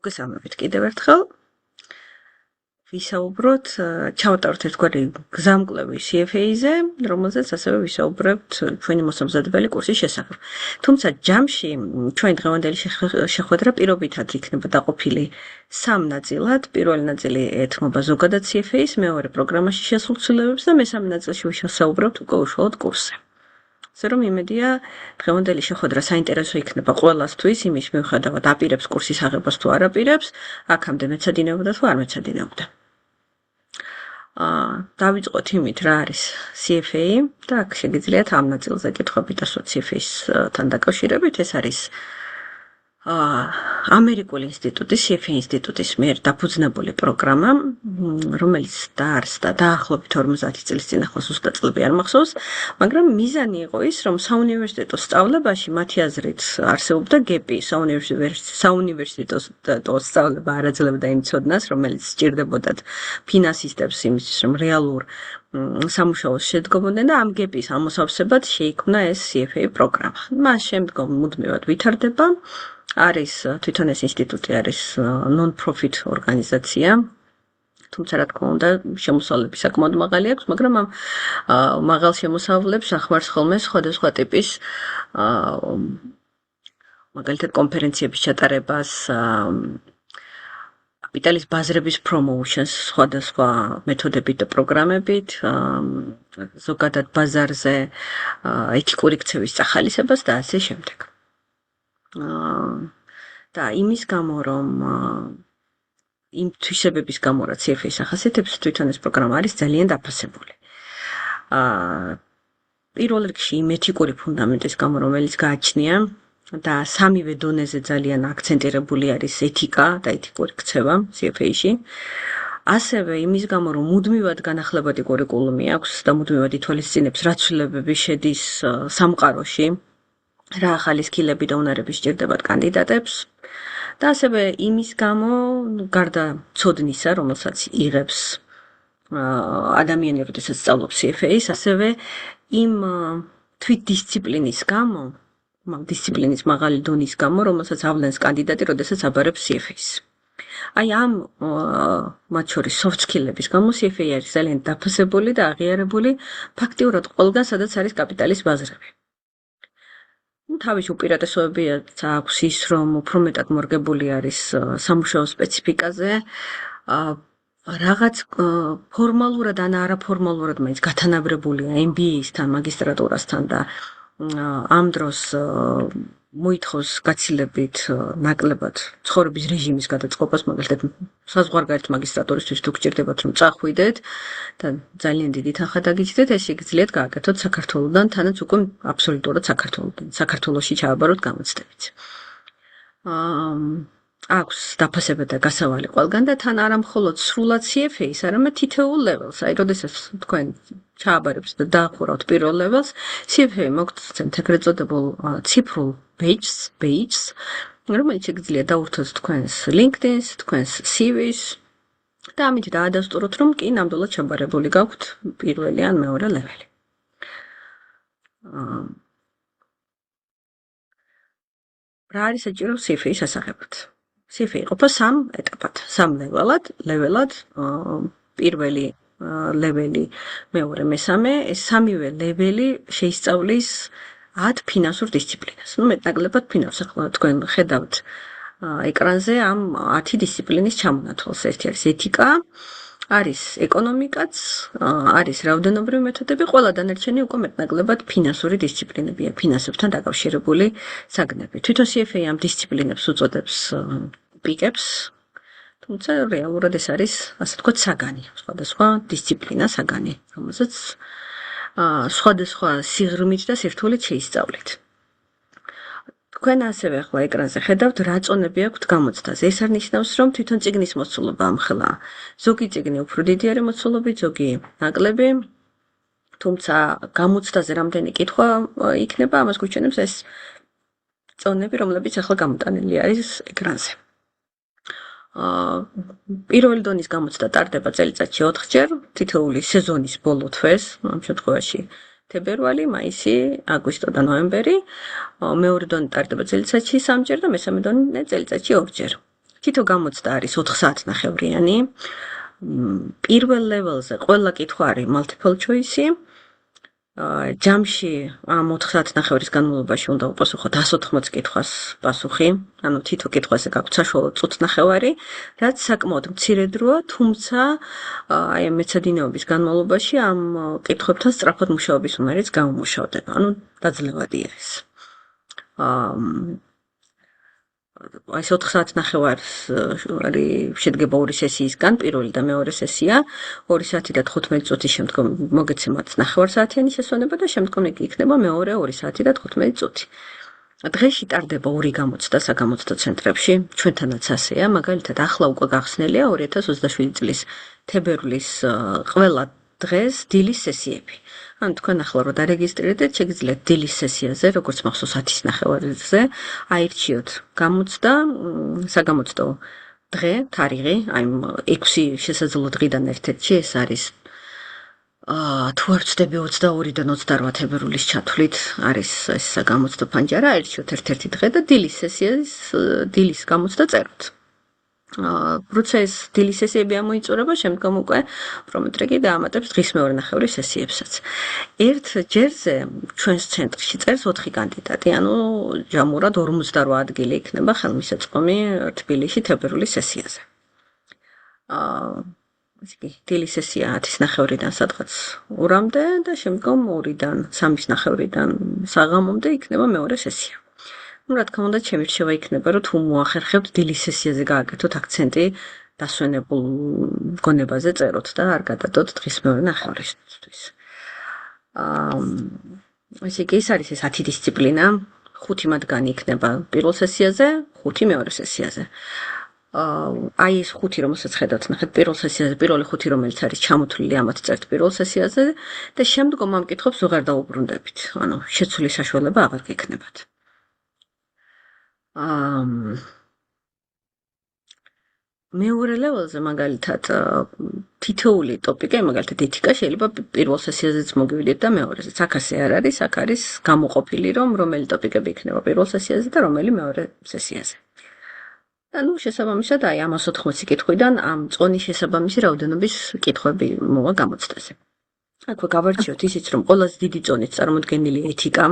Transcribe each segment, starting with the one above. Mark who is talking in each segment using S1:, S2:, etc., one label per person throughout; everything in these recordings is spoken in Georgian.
S1: მოგესალმებით კიდევ ერთხელ. ვისაუბროთ, ჩავატაროთ ერთგვარი გზამკვლევი CFA-ზე, რომელზეც ასევე ვისაუბრებთ ჩვენი მოსამზადებელი კურსის შესახებ. თუმცა ჯამში ჩვენი დღევანდელი შეხვედრა პირობითად იქნება დაყოფილი სამ ნაწილად. პირველი ნაწილი ეთმობა ზოგადად CFA-ს, მეორე პროგრამაში შესულ ცვლილებებს და მესამე ნაწილში ვისაუბრებთ უკვე უშუალოდ კურსზე. ასე რომ იმედია, დღევანდელი შეხვედრა საინტერესო იქნება ყველასთვის, იმის მიუხედავად აპირებს კურსის აღებას თუ არ აპირებს, აქამდე მეცადინეობდა თუ არ მეცადინეობდა. დავიწყოთ იმით, რა არის CFA და აქ შეგიძლიათ ამ ნაწილზე კითხვები დასვათ CFA-თან დაკავშირებით. ეს არის ამერიკული ინსტიტუტის, CFA ინსტიტუტის მიერ დაფუძნებული პროგრამა, რომელიც დაარსდა დაახლოებით 50 წლის წინ, ახლა ზუსტად წლები არ მახსოვს, მაგრამ მიზანი იყო ის, რომ საუნივერსიტეტო სწავლებაში მათი აზრით არსებობდა გეპი, საუნივერსიტეტო სწავლება არ აძლევდა იმ ცოდნას, რომელიც სჭირდებოდათ ფინანსისტებს იმისთვის, რომ რეალურ სამუშაოს შედგომოდნენ და ამ გეპის ამოსავსებად შეიქმნა ეს CFA პროგრამა. მას შემდგომ მუდმივად ვითარდება. არის თვითონ ეს ინსტიტუტი არის non-profit ორგანიზაცია, თუმცა რა თქმა უნდა შემოსავლები საკმაოდ მაღალი აქვს, მაგრამ ამ მაღალ შემოსავლებს ახმარს ხოლმე სხვადასხვა ტიპის მაგალითად კონფერენციების ჩატარებას, კაპიტალის ბაზრების promotions სხვადასხვა მეთოდებით და პროგრამებით, ზოგადად ბაზარზე ეთიკური ქცევის წახალისებას და ასე შემდეგ. და იმის გამო, რომ იმ თვისებების გამო, რაც CFA-ს ახასიათებს, თვითონ ეს პროგრამა არის ძალიან დაფასებული. პირველ რიგში იმ ეთიკური ფუნდამენტის გამო, რომელიც გააჩნია და სამივე დონეზე ძალიან აქცენტირებული არის ეთიკა და ეთიკური ქცევა CFA-ში. ასევე იმის გამო, რომ მუდმივად განახლებადი კურიკულუმი აქვს და მუდმივად ითვალისწინებს, რა ცვლილებები შედის სამყაროში, რა ახალი სკილები და უნარები სჭირდებათ კანდიდატებს და ასევე იმის გამო, გარდა ცოდნისა, რომელსაც იღებს ადამიანი, როდესაც სწავლობს CFA-ს, ასევე იმ თვითდისციპლინის გამო, დისციპლინის მაღალი დონის გამო, რომელსაც ავლენს კანდიდატი, როდესაც აბარებს CFA-ს. აი ამ მათ შორის soft skill-ების გამო CFA არის ძალიან დაფასებული და აღიარებული ფაქტიურად ყველგან, სადაც არის კაპიტალის ბაზრები. თავის უპირატესობებიც აქვს ის, რომ უფრო მეტად მორგებული არის სამუშაო სპეციფიკაზე, რაღაც ფორმალურად ან არაფორმალურად მაინც გათანაბრებულია MBA-სთან, მაგისტრატურასთან და ამ დროს მოითხოვს გაცილებით ნაკლებად ცხოვრების რეჟიმის გადაწყობას, მაგალითად საზღვარგარეთ მაგისტრატურისთვის თუ გჭირდებათ რომ წახვიდეთ და ძალიან დიდი თანხა დაგიჭდეთ, ეს შეგიძლიათ გააკეთოთ საქართველოდან, თანაც უკვე აბსოლუტურად საქართველოში ჩააბაროთ გამოცდებით. აქვს დაფასება და გასავალი ყველგან და თან არა მხოლოდ სრულად CFA-ს, არამედ თითოეულ level-ს. აი, როდესაც თქვენ ჩააბარებთ და დაახურავთ პირველ level-ს, CFA მოგცემთ ეგრეთ წოდებულ ციფრულ badges, რომელიც შეგიძლიათ დაურთოთ თქვენს LinkedIn-ს, თქვენს CV-ს და ამით დაადასტუროთ, რომ კი ნამდვილად ჩაბარებული გაქვთ პირველი ან მეორე level-ი. რა არის საჭირო CFA-ს ასახებად? CFA იყოფა სამ ეტაპად, სამ level-ად, პირველი level-ი, მეორე, მესამე, ეს სამივე level-ი შეისწავლის 10 ფინანსურ დისციპლინას. მეტნაკლებად ფინანსს, ახლა თქვენ ხედავთ ეკრანზე ამ 10 დისციპლინის ჩამონათვალს. ერთი არის ეთიკა, არის ეკონომიკაც, არის რაოდენობრივი მეთოდები, ყველა დანარჩენი უკვე მეტნაკლებად ფინანსური დისციპლინებია, ფინანსებთან დაკავშირებული საგნები. თვითონ CFA ამ დისციპლინებს უწოდებს პიკებს, თუმცა რეალურად ეს არის, ასე ვთქვათ, საგანი, სხვადასხვა დისციპლინა საგანი, რომელსაც სხვადასხვა სიღრმით და სირთულით შეისწავლეთ. თქვენ ასევე ახლა ეკრანზე ხედავთ, რა წონები აქვთ გამოცდაზე. ეს არ ნიშნავს, რომ თვითონ წიგნის მოცულობა ამხელა. ზოგი წიგნი უფრო დიდი არის მოცულობით, ზოგი ნაკლები, თუმცა გამოცდაზე რამდენი კითხვა იქნება, ამას გვიჩვენებს ეს წონები, რომლებიც ახლა გამოტანილი არის ეკრანზე. პირველი დონის გამოცდა ტარდება წელიწადში 4 ჯერ, თითოეული სეზონის ბოლო თვეს, ამ შემთხვევაში თებერვალი, მაისი, აგვისტო და ნოემბერი, მეორე დონი ტარდება წელიწადში 3 ჯერ და მესამე დონი წელიწადში 2 ჯერ. თითო გამოცდა არის 4 საათნახევრიანი. პირველ ლეველზე ყველა კითხვა არის multiple choice. ჯამში ამ 4 საათნახევრის განმავლობაში უნდა უპასუხოთ 180 კითხვას პასუხი, ანუ თითო კითხვაზე გაქვთ საშუალოდ წუთნახევარი, რაც საკმაოდ მცირე დროა, თუმცა აი ამ მეცადინეობის განმავლობაში ამ კითხვებთან სწრაფად მუშაობის უნარიც გამომუშავდება, ანუ დაძლევადია ეს. აი 4 საათნახევარს არის შედგება 2 სესიისგან, პირველი და მეორე სესია, 2 საათი და 15 წუთის შემდგომ მოგეცემათ ნახევარსაათიანი შესვენება და შემდგომ იგი იქნება მეორე 2 საათი და 15 წუთი. დღეში ტარდება 2 გამოცდა საგამოცდო ცენტრებში, ჩვენთანაც ასეა, მაგალითად ახლა უკვე გახსნელია 2027 წლის თებერვლის ყველა დღეს დილის სესიები. ანუ თქვენ ახლა რო დარეგისტრირდეთ, შეგიძლიათ დილის სესიაზე, როგორც მახსოვს 10-ის ნახევარზე, აირჩიოთ გამოცდა, საგამოცდო დღე, თარიღი, აი 6 შესაძლო დღიდან ერთ-ერთში ეს არის თუ არ ვცდები 22-დან 28 თებერვლის ჩათვლით არის ეს საგამოცდო ფანჯარა, აირჩიოთ ერთ-ერთი დღე და დილის სესიის დილის გამოცდა წეროთ. როცა ეს დილის სესიები ამოიწურება, შემდგომ უკვე პრომეტრიკი დაამატებს დღის მეორე ნახევრის სესიებსაც. ერთ ჯერზე ჩვენს ცენტრში წერს 4 კანდიდატი, ანუ ჯამურად 58 ადგილი იქნება ხელმისაწვდომი თბილისში თებერვლის სესიაზე. დილის სესია 10-ის ნახევრიდან სადღაც 2-მდე და შემდგომ 2-დან 3-ის ნახევრიდან საღამომდე იქნება მეორე სესია. რა თქმა უნდა, ჩემი რჩევა იქნება, რომ თუ მოახერხებთ დილის სესიაზე გააკეთოთ აქცენტი დასვენებულ გონებაზე წეროთ და არ გადადოთ დღის მეორე ნახევრისთვის. ესე იგი, ეს არის ეს 10 დისციპლინა, 5 მათგანი იქნება პირველ სესიაზე, 5 მეორე სესიაზე. აი ეს 5, რომელსაც ხედავთ, ნახეთ, პირველ სესიაზე, პირველი 5, რომელიც არის ჩამოთვლილი, ამათ წერთ პირველ სესიაზე და შემდგომ ამ კითხვებს ვეღარ დაუბრუნდებით. ანუ შეცვლის საშუალება აღარ გექნებათ. მეორე ლეველზე მაგალითად თითოეული ტოპიკი, მაგალითად ეთიკა შეიძლება პირველ სესიაზეც მოგივიდეთ და მეორეზეც. აქ ასე არ არის, აქ არის გამოყოფილი, რომ რომელი ტოპიკები იქნება პირველ სესიაზე და რომელი მეორე სესიაზე. ანუ შესაბამისად აი 180 კითხვიდან ამ წონის შესაბამისი რაოდენობის კითხვები მოვა გამოცდაზე. აქვე გავარჩიოთ ისიც, რომ ყველაზე დიდი წონით წარმოდგენილი ეთიკა,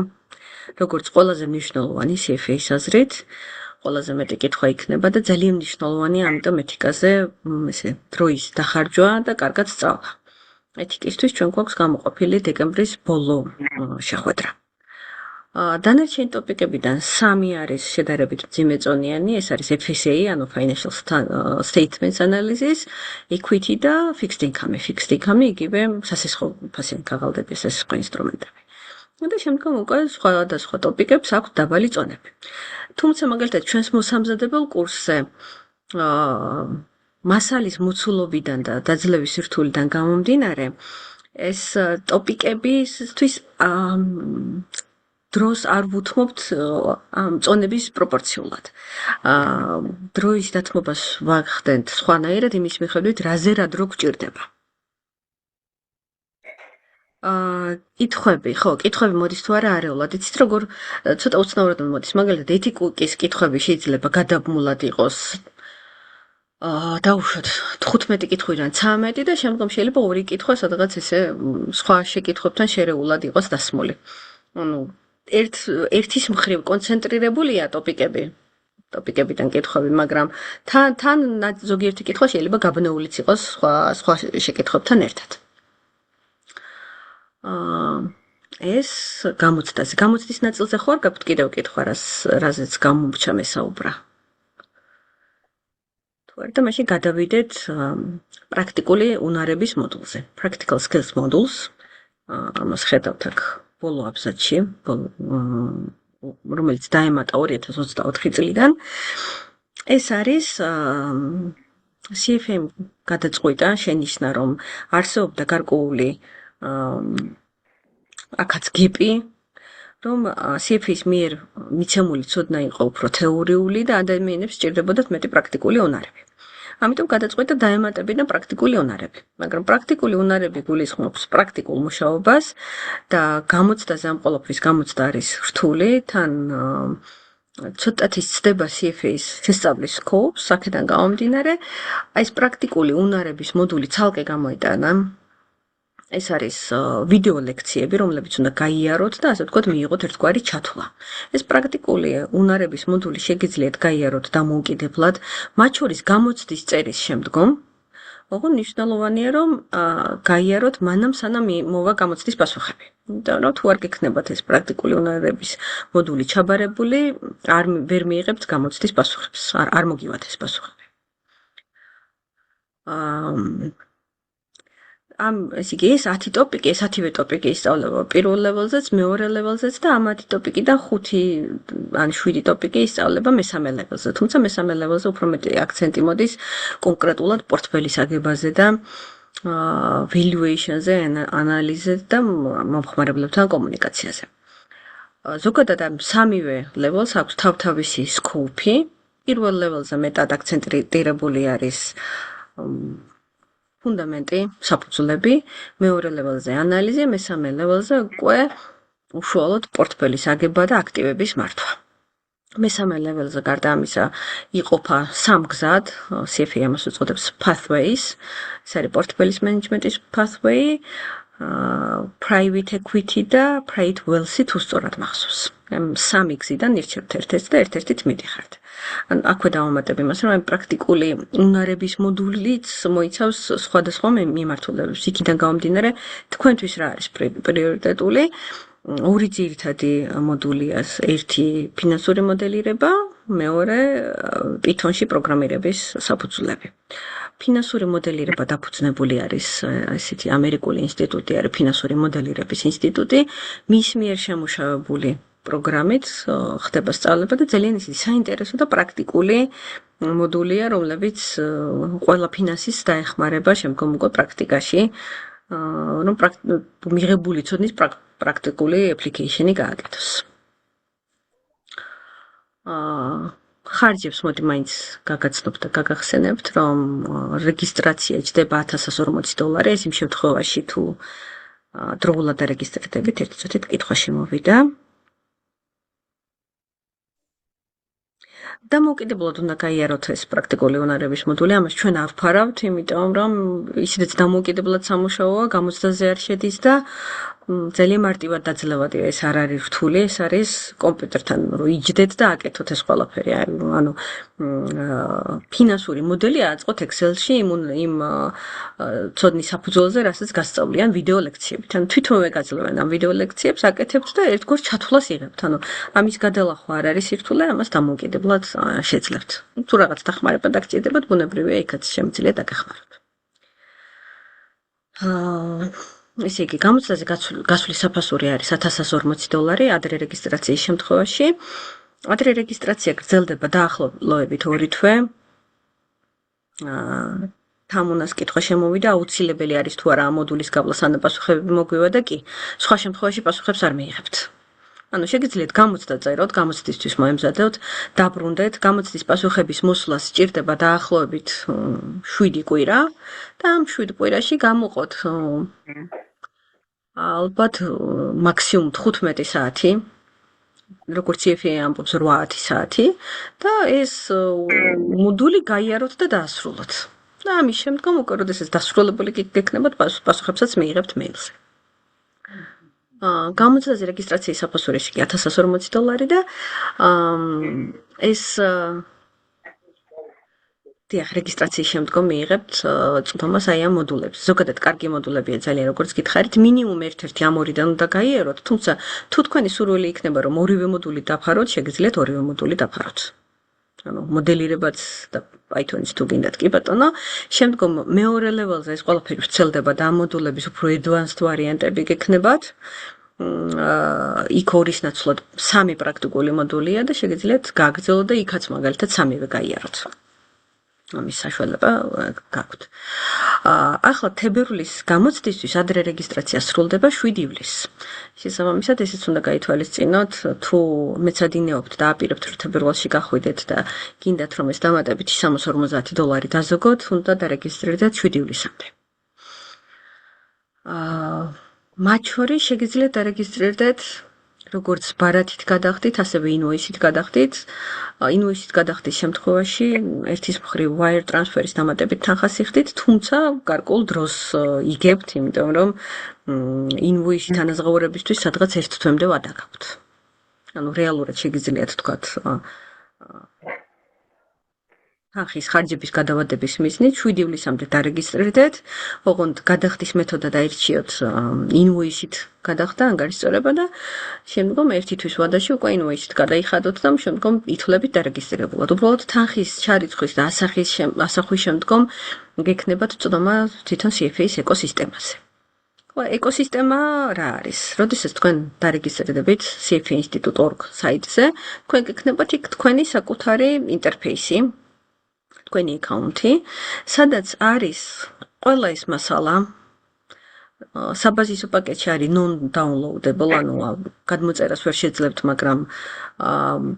S1: როგორც ყველაზე მნიშვნელოვანი CFA-ის აზრით, ყველაზე მეტი კითხვა იქნება და ძალიან მნიშვნელოვანია, ამიტომ ეთიკაზე ესე დროის დახარჯვა და კარგად სწავლა. ეთიკისთვის ჩვენ გვაქვს გამოყოფილი დეკემბრის ბოლო შეხვედრა. დანარჩენი ტოპიკებიდან 3 არის შედარებით მძიმეწონიანი, ეს არის FSA, ანუ Financial Statements Analysis, Equity და Fixed Income. Fixed Income იგივე სასესხო ფასიანი ქაღალდები, სასესხო ინსტრუმენტები. და შემდგომ უკვე სხვადასხვა ტოპიკებს აქვს დაბალი წონები. თუმცა მაგალითად ჩვენს მოსამზადებელ კურსზე მასალის მოცულობიდან და დაძლევის სირთულიდან გამომდინარე, ეს ტოპიკებისთვის დროს არ ვუთმობთ ამ წონების პროპორციულად. დროის დათმობას ვახდენთ სხვანაირად იმის მიხედვით, რაზე რა დრო გვჭირდება. კითხვები, ხო, კითხვები მოდის თუ არა არეულად, იცით როგორ ცოტა უცნაურად მოდის, მაგალითად ეთიკის კითხვები შეიძლება გადაბმულად იყოს დაუშვათ 15 კითხვიდან 13 და შემდგომ შეიძლება 2 კითხვა სადღაც ესე სხვა შეკითხვებთან შერეულად იყოს დასმული. ანუ ერთის მხრივ კონცენტრირებულია ტოპიკებიდან კითხვები, მაგრამ თან ზოგიერთი კითხვა შეიძლება გაბნეულიც იყოს სხვა შეკითხვებთან ერთად. ეს გამოცდაზე. გამოცდის ნაწილზე ხო არ გაქვთ კიდევ კითხვა, რაზეც გამომრჩა მესაუბრა. თუ არ და მაშინ გადავიდეთ პრაქტიკული უნარების მოდულზე. Practical skills modules. ამას ხედავთ აქ ბოლო აბზაცში, რომელიც დაემატა 2024 წლიდან. ეს არის CFA გადაწყვიტა, შენიშნა, რომ არსებობდა გარკვეული აქაც გეპი, რომ CFA-ის მიერ მიცემული ცოდნა იყო უფრო თეორიული და ადამიანებს სჭირდებოდათ მეტი პრაქტიკული უნარები. ამიტომ გადაწყვიტა დაემატებინა პრაქტიკული უნარები. მაგრამ პრაქტიკული უნარები გულისხმობს პრაქტიკულ მუშაობას და გამოცდაზე ამ ყველაფრის გამოცდა არის რთული, თან ცოტათი ცდება CFA-ის შესწავლის სკოპს, აქედან გამომდინარე, აი ეს პრაქტიკული უნარების მოდული ცალკე გამოიტანა. ეს არის ვიდეო ლექციები, რომლებიც უნდა გაიაროთ და ასე ვთქვათ, მიიღოთ ერთგვარი ჩათვლა. ეს პრაქტიკული უნარების მოდული შეგიძლიათ გაიაროთ დამოუკიდებლად, მათ შორის გამოცდის წერის შემდგომ. ოღონდ მნიშვნელოვანია, რომ გაიაროთ მანამ სანამ მოვა გამოცდის პასუხები. იმიტომ რომ თუ არ გექნებათ ეს პრაქტიკული უნარების მოდული ჩაბარებული, ვერ მიიღებთ გამოცდის პასუხებს, არ მოგივათ ეს პასუხები. ეს იგი ეს 10 ტოპიკი, ეს 10-ვე ტოპიკი ისწავლება პირველ ლეველზეც, მეორე ლეველზეც და ამ 10 ტოპიკიდან 5 ან 7 ტოპიკი ისწავლება მესამე ლეველზე. თუმცა მესამე ლეველზე უფრო მეტი აქცენტი მოდის კონკრეტულად პორტფელის აგებაზე და valuation-ზე, ანალიზზე და მომხმარებლებთან კომუნიკაციაზე. ზოგადად ამ სამივე ლეველს აქვს თავთავისი სკოპი. პირველ ლეველზე მეტად აქცენტირებული არის ფუნდამენტი, საფუძვლები, მეორე ლეველზე ანალიზი, მესამე ლეველზე უკვე უშუალოდ პორტფელის აგება და აქტივების მართვა. მესამე ლეველზე გარდა ამისა იყოფა 3 გზად, CFA ამას უწოდებს pathways, ეს არის პორტფელის მენეჯმენტის pathway, private equity და private wealth-ი თუ სწორად მახსოვს. ამ 3 გზიდან ირჩევთ ერთ-ერთს და ერთ-ერთით მიდიხართ. ან აქვე დავამატებ იმას, რომ პრაქტიკული უნარების მოდულიც მოიცავს სხვადასხვა მიმართულებებს. იქიდან გამომდინარე, თქვენთვის რა არის პრიორიტეტული? ორი ძირითადი მოდულია, ერთი ფინანსური მოდელირება, მეორე Python-ში პროგრამირების საფუძვლები. ფინანსური მოდელირება დაფუძნებული არის ესეთი ამერიკული ინსტიტუტი, არის ფინანსური მოდელირების ინსტიტუტი, მის მიერ შემუშავებული პროგრამით ხდება სწავლება და ძალიან ისეთი საინტერესო და პრაქტიკული მოდულია, რომლებიც ყველა ფინანსის დაეხმარება შემდგომ უკვე პრაქტიკაში, რომ მიღებული ცოდნის პრაქტიკული application-ი გააკეთოს. ხარჯებს მოდი მაინც გაგაცნობთ და გაგახსენებთ, რომ რეგისტრაცია ჯდება $1140. ეს იმ შემთხვევაში თუ დროულად დარეგისტრირდებით, ერთი წუთით კითხვაში მოვიდა. დამოუკიდებლად უნდა გაიაროთ ეს პრაქტიკული უნარების მოდული, ამას ჩვენ ავფარავთ, იმიტომ რომ ისედაც დამოუკიდებლად სამუშაოა, გამოცდაზე არ შედის და ძალიან მარტივად დაძლევადია, ეს არ არის რთული, ეს არის კომპიუტერთან რომ იჯდეთ და აკეთოთ ეს ყველაფერი. ანუ ფინანსური მოდელი აწყოთ Excel-ში იმ ცოდნის საფუძველზე, რასაც გასწავლიან ვიდეო ლექციებით. ანუ თვითონვე გაძლევენ ამ ვიდეო ლექციებს, აკეთებთ და ერთგვარ ჩათვლას იღებთ. ანუ ამის გადალახვა არ არის სირთულე, ამას დამოუკიდებლად შეძლებთ. თუ რაღაც დახმარება დაგჭირდებათ, ბუნებრივია, იქაც შემიძლია დაგეხმაროთ. ესე იგი, გამოცდაზე გასვლის საფასური არის $1140 ადრე რეგისტრაციის შემთხვევაში. ადრე რეგისტრაცია გრძელდება დაახლოებით 2 თვე. თამუნას კითხვა შემოვიდა, აუცილებელი არის თუ არა ამ მოდულის გავლა სანამ პასუხები მოგვივა და კი, სხვა შემთხვევაში პასუხებს არ მიიღებთ. ანუ შეგიძლიათ გამოცდა წეროთ, გამოცდისთვის მოემზადოთ, დაბრუნდეთ, გამოცდის პასუხების მოსვლას სჭირდება დაახლოებით 7 კვირა და ამ 7 კვირაში გამოყოთ ალბათ მაქსიმუმ 15 საათი, როგორც CFA ამბობს 8 საათი და ეს მოდული გაიაროთ და დაასრულოთ. და ამის შემდგომ უკვე როდესაც დასრულებული გექნებათ, პასუხებსაც მიიღებთ მეილზე. გამოცდაზე რეგისტრაციის საფასური კი $1140 და ეს დიახ, რეგისტრაციის შემდგომ მიიღებთ წვდომას აი ამ მოდულებს. ზოგადად კარგი მოდულებია ძალიან, როგორც გითხარით, მინიმუმ ერთ-ერთი ამ ორიდან უნდა გაიაროთ, თუმცა თუ თქვენი სურვილი იქნება, რომ ორივე მოდული დაფაროთ, შეგიძლიათ ორივე მოდული დაფაროთ. ანუ მოდელირებაც და Python-იც თუ გინდათ, კი ბატონო. შემდგომ მეორე ლეველზე ეს ყველაფერი ვრცელდება და ამ მოდულების უფრო advanced ვარიანტები გექნებათ. იქ ორის ნაცვლად 3 პრაქტიკული მოდულია და შეგიძლიათ გააგრძელოთ და იქაც მაგალითად 3-ვე გაიაროთ. ამის საშუალება გაქვთ. ახლა თებერვლის გამოცდისთვის ადრე რეგისტრაცია სრულდება 7 ივლისს. შესაბამისად, ესეც უნდა გაითვალისწინოთ, თუ მეცადინეობთ და აპირებთ რომ თებერვალში გახვიდეთ და გინდათ რომ ეს დამატებითი $350 დაზოგოთ, უნდა დარეგისტრირდეთ 7 ივლისამდე. მათ შორის შეგიძლიათ დარეგისტრირდეთ როგორც ბარათით გადახდით, ასევე ინვოისით გადახდით. ინვოისით გადახდის შემთხვევაში ერთის მხრივ wire transfer-ის დამატებით თანხას იხდით, თუმცა გარკვეულ დროს იგებთ, იმიტომ რომ ინვოისის თანაზღაურებისთვის სადღაც 1 თვემდე ვადა გაქვთ. ანუ რეალურად შეგიძლიათ თქვათ თანხის ხარჯების გადავადების მიზნით 7 ივლისამდე დარეგისტრირდეთ, ოღონდ გადახდის მეთოდად აირჩიოთ ინვოისით გადახდა ანგარიშწორება და შემდგომ 1 თვის ვადაში უკვე ინვოისით გადაიხადოთ და შემდგომ ითვლებით დარეგისტრირებულად. უბრალოდ თანხის ჩარიცხვის და ასახვის შემდგომ გექნებათ წვდომა თვითონ CFA-ის ეკოსისტემაზე. ეკოსისტემა რა არის? როდესაც თქვენ დარეგისტრირდებით cfainstitute.org საიტზე, თქვენ გექნებათ იქ თქვენი საკუთარი ინტერფეისი, თქვენი აკაუნთი, სადაც არის ყველა ის მასალა, საბაზისო პაკეტში არის non-downloadable, ანუ გადმოწერას ვერ შეძლებთ, მაგრამ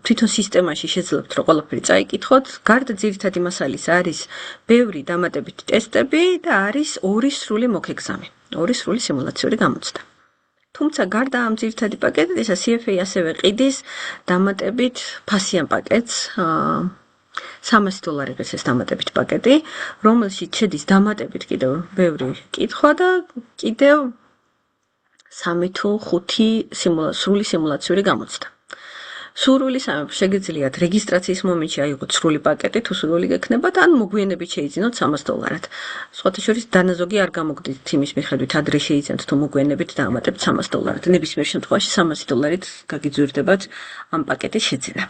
S1: თვითონ სისტემაში შეძლებთ, რომ ყველაფერი წაიკითხოთ. გარდა ძირითადი მასალის არის ბევრი დამატებითი ტესტები და არის 2 სრული მოგეგზავნა, 2 სრული სიმულაციური გამოცდა. თუმცა გარდა ამ ძირითადი პაკეტისა, CFA ასევე ყიდის დამატებით ფასიან პაკეტს, $300 ეს დამატებით პაკეტი, რომელშიც შედის დამატებით კიდევ ბევრი კითხვა და კიდევ 3 თუ 5 სრული სიმულაციური გამოცდა. სურვილის ამბ შეგიძლიათ რეგისტრაციის მომენტში აიღოთ სრული პაკეტი, თუ სრული გექნებათ, ან მოგვიანებით შეიძინოთ $300. სხვათა შორის დანაზოგი არ გამოგდით იმის მიხედვით, ადრე შეიძინოთ თუ მოგვიანებით დაამატებთ $300. ნებისმიერ შემთხვევაში $300 გაგიძვირდებათ ამ პაკეტის შეძენა.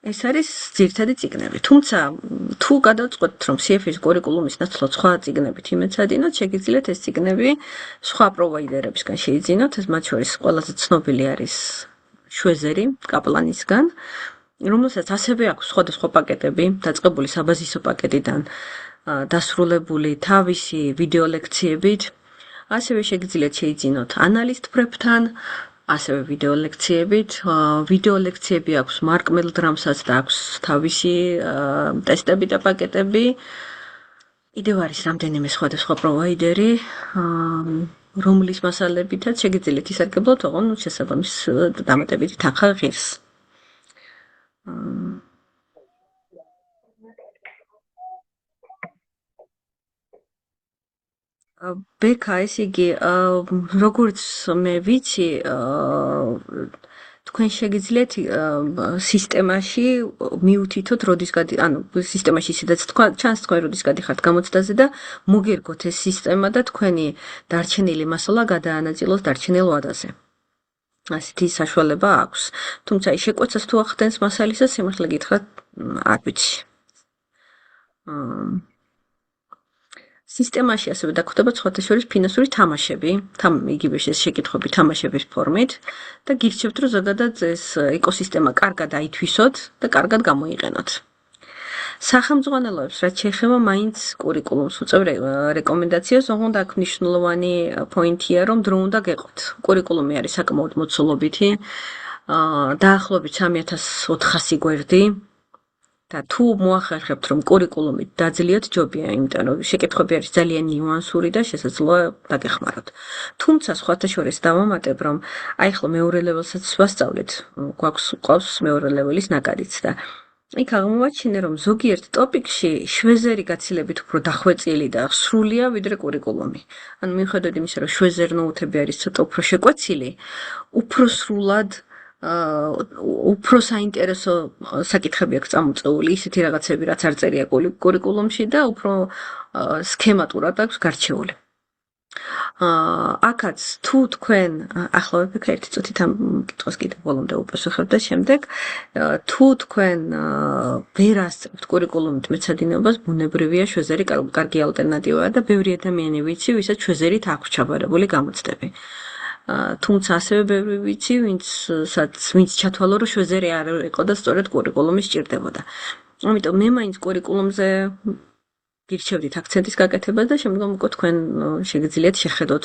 S1: ეს არის ძირითადი წიგნები. თუმცა თუ გადავწყვეტთ, რომ CFA-ის კურიკულუმის ნაცვლად სხვა წიგნებით იმეცადინოთ, შეგიძლიათ ეს წიგნები სხვა პროვაიდერებისგან შეიძინოთ. ეს მათ შორის ყველაზე ცნობილი არის შვეზერი კაპლანისგან, რომელსაც ასევე აქვს სხვადასხვა პაკეტები, დაწყებული საბაზისო პაკეტიდან დასრულებული თავისი ვიდეო ლექციებით. ასევე შეგიძლიათ შეიძინოთ Analyst Prep-თან, ასევე ვიდეო ლექციებით. ვიდეო ლექციები აქვს Mark Meldrum's-აც და აქვს თავისი ტესტები და პაკეტები. კიდევ არის რამდენიმე სხვადასხვა პროვაიდერი, რომლის მასალებითაც შეგიძლიათ ისარგებლოთ, ოღონდ შესაბამის დამატებითი თანხა ღირს. ბექა, ესე იგი, როგორც მე ვიცი, თქვენ შეგიძლიათ სისტემაში მიუთითოთ, როდის ანუ სისტემაში ისედაც ჩანს თქვენ როდის გადიხართ გამოცდაზე და მოგერგოთ ეს სისტემა და თქვენი დარჩენილი მასალა გადაანაწილოთ დარჩენილ ვადაზე. ასეთი საშუალება აქვს. თუმცა ის შეკვეცას თუ ახდენს მასალისა, სიმართლე გითხრათ, არ ვიცი. სისტემაში ასევე დაგვხვდება სხვათა შორის ფინანსური თამაშები, იგივე შეკითხვები თამაშების ფორმით და გირჩევთ, რომ ზოგადად ეს ეკოსისტემა კარგად აითვისოთ და კარგად გამოიყენოთ. სახელმძღვანელოებს, რაც შეეხება მაინც კურიკულუმს, უწევ რეკომენდაციას, ოღონდ აქ მნიშვნელოვანი პოინტია, რომ დრო უნდა გეყოთ. კურიკულუმი არის საკმაოდ მოცულობითი, დაახლოებით 3400 გვერდი. და თუ მოახერხებთ, რომ კურიკულუმი დაძლიათ ჯობია, იმიტომ რომ შეკითხვები არის ძალიან ნიუანსური და შესაძლოა დაგეხმაროთ. თუმცა სხვათა შორის დავამატებ, რომ აი ახლა მეორე ლეველსაც ვასწავლეთ, გვაქვს მეორე ლეველის ნაკადიც და იქ აღმოვაჩინე, რომ ზოგიერთ ტოპიკში შვეზერი გაცილებით უფრო დახვეწილი და სრულია, ვიდრე კურიკულუმი. ანუ მიუხედავად იმისა, რომ შვეზერ ნოუთები არის ცოტა უფრო შეკვეცილი, უფრო სრულად უფრო საინტერესო საკითხები აქვს წამოწეული, ისეთი რაღაცები, რაც არ წერია კურიკულუმში და უფრო სქემატურად აქვს გარჩეული. აქაც თუ თქვენ ახლა ვიფიქრე ერთი წუთით ამ კითხვას კიდევ ბოლომდე უპასუხებ და შემდეგ თუ თქვენ ვერ ასწრებთ კურიკულუმით მეცადინეობას, ბუნებრივია შვეზერი კარგი ალტერნატივაა და ბევრი ადამიანი ვიცი, ვისაც შვეზერით აქვს ჩაბარებული გამოცდები. თუმცა ასევე ბევრი ვიცი, ვინც ჩათვალა, რომ შვეზერი არ იყო და სწორედ კურიკულუმი სჭირდებოდა. ამიტომ მე მაინც კურიკულუმზე გირჩევდით აქცენტის გაკეთებას და შემდგომ უკვე თქვენ შეგიძლიათ შეხედოთ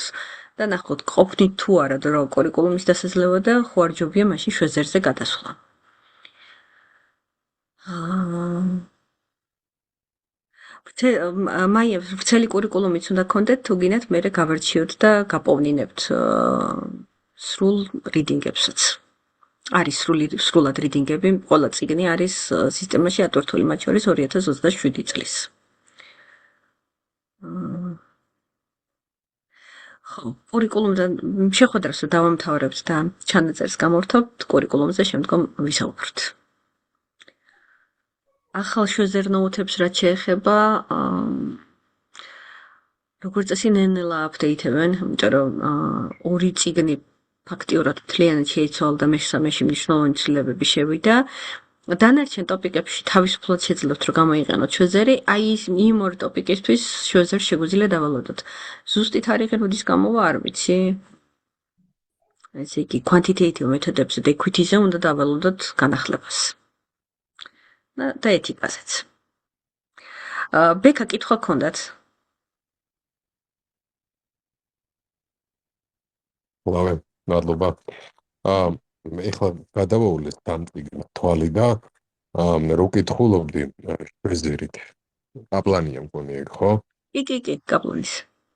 S1: და ნახოთ, ყოფნით თუ არა დრო კურიკულუმის დასაძლევა და ხო არ ჯობია მაშინ შვეზერზე გადასვლა. მაია ვრცელი კურიკულუმიც უნდა გქონდეთ, თუ გინდათ მერე გავარჩიოთ და გაპოვნინებთ სრულ რიდინგებსაც. არის სრულად რიდინგები, ყველა წიგნი არის სისტემაში ატვირთული, მათ შორის 2027 წლის. ხო, კურიკულუმზე შეხვედრას დავამთავრებთ და ჩანაწერს გამორთობთ, კურიკულუმზე შემდგომ ვისაუბროთ. ახალ შეზერნოუთებს რაც შეეხება, როგორც წესი ნელ-ნელა აპდეითებენ, იმიტომ რომ ორი წიგნი ფაქტიურად მთლიანად შეიცვალა და მესამეში მნიშვნელოვანი ცვლილებები შევიდა. დანარჩენ ტოპიკებში თავისუფლად შეძლებთ რომ გამოიყენოთ შვეზერი, აი იმ ორ ტოპიკისთვის შვეზერს შეგვიძლია დავალოდოთ. ზუსტი თარიღი როდის გამოვა არ ვიცი. ესე იგი quantitative მეთოდებზე და equity-ზე უნდა დავალოდოთ განახლებას. და ეთიკაზეც. ბექა კითხვა გქონდათ?
S2: ლავე, მადლობა. ეხლა გადავაულეს დამწიგნ თვალი და რო კითხულობდი შვეზერით. კაპლანია მგონი ეგ, ხო?
S1: კი, კაპლანის.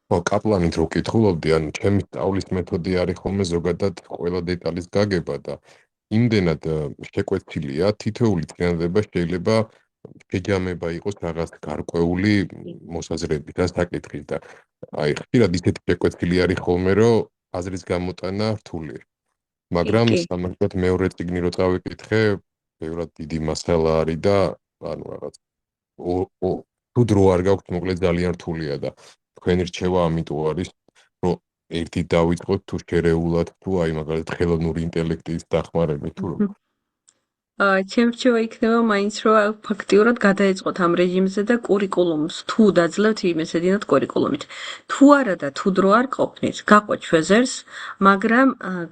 S2: ხო, კაპლანით რო კითხულობდი, ან ჩემი სწავლის მეთოდი არის ხოლმე ზოგადად ყველა დეტალის გაგება და იმდენად შეკვეცილია, თითოეული წინადადება შეიძლება შეჯამება იყოს რაღაც გარკვეული მოსაზრებით და საკითხით და აი ხშირად ისეთი შეკვეცილი არის ხოლმე, რომ აზრის გამოტანა რთულია. მაგრამ სამაგერად მეორე წიგნი რო წავიკითხე, ბევრად დიდი მასალა არის და ანუ რაღაც თუ დრო არ გაქვთ, მოკლედ ძალიან რთულია და თქვენი რჩევა ამიტომ არის, რომ ერთი დავიწყოთ თუ შერეულად, თუ აი მაგალითად ხელოვნური ინტელექტის დახმარებით თუ რომ
S1: ჩემ რჩევა იქნება მაინც რომ ფაქტიურად გადაეწყოთ ამ რეჟიმზე და კურიკულუმს თუ დაძლევთ იმესედინოთ კურიკულუმით. თუ არა და თუ დრო არ ყოფნით, გაყვეთ შვეზერს, მაგრამ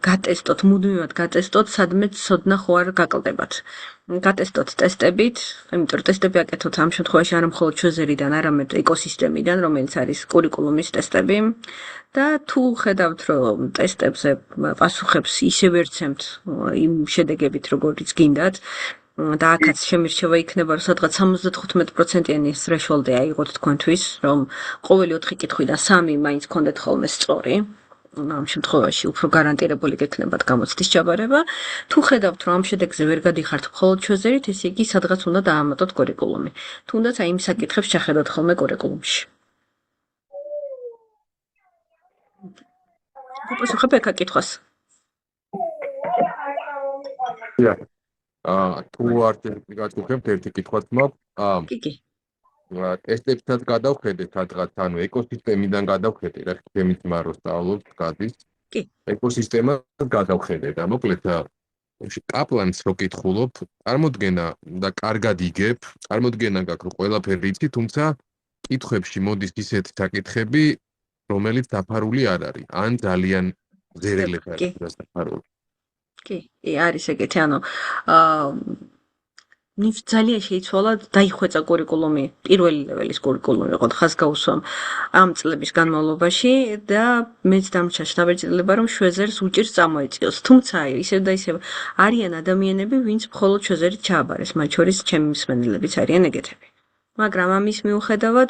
S1: გატესტოთ, მუდმივად გატესტოთ, სადმე ცოდნა ხო არ გაკლდებათ. გატესტოთ ტესტებით, იმიტომ რომ ტესტები აკეთოთ ამ შემთხვევაში არა მხოლოდ შვეზერიდან, არამედ ეკოსისტემიდან, რომელიც არის კურიკულუმის ტესტები. და თუ ხედავთ რომ ტესტებზე პასუხებს ისე ვერცემთ იმ შედეგებით როგორიც გინდათ და აქაც შემირჩევა იქნება რომ სადღაც 75%-იანი threshold-ი აიღოთ თქვენთვის რომ ყოველი 4 კითხვიდან 3 მაინც გქონდეთ ხოლმე სწორი ამ შემთხვევაში უფრო გარანტირებული გექნებათ გამოცდის ჩაბარება თუ ხედავთ რომ ამ შედეგზე ვერ გადიხართ მხოლოდ შვეზერით ესე იგი სადღაც უნდა დაამატოთ კურიკულუმი თუნდაც აი იმ საკითხებს ჩახედოთ ხოლმე კურიკულუმში გუპასუხებ ეკა კითხვას.
S2: თუ არ გაგუხებთ ერთი კითხვაც მაქვს.
S1: კი.
S2: ტესტებსაც გადავხედეთ სადღაც, ანუ ეკოსისტემიდან გადავხედე, რა თემით მარო სწავლობთ გადის.
S1: კი.
S2: ეკოსისტემას გადავხედე და მოკლედ კაპლანს რო კითხულობ, წარმოდგენა და კარგად იგებ, წარმოდგენა გაქვს რომ ყველაფერი იცი, თუმცა კითხვებში მოდის ისეთი საკითხები რომელიც დაფარული არ არის, ან ძალიან ზერელები არის დაფარული.
S1: კი, არის ეგეთი, ანუ ძალიან შეიცვალა დაიხვეწა კურიკულუმი, პირველი ლეველის კურიკულუმი იყო ხას გაუსვამ ამ წლების განმავლობაში და მეც დამრჩა შთაბეჭდილება რომ შვეზერს უჭირს წამოეწიოს. თუმცა ისევ და ისევ არიან ადამიანები, ვინც მხოლოდ შვეზერით ჩააბარეს, მათ შორის ჩემი მსმენელებიც არიან ეგეთები. მაგრამ ამის მიუხედავად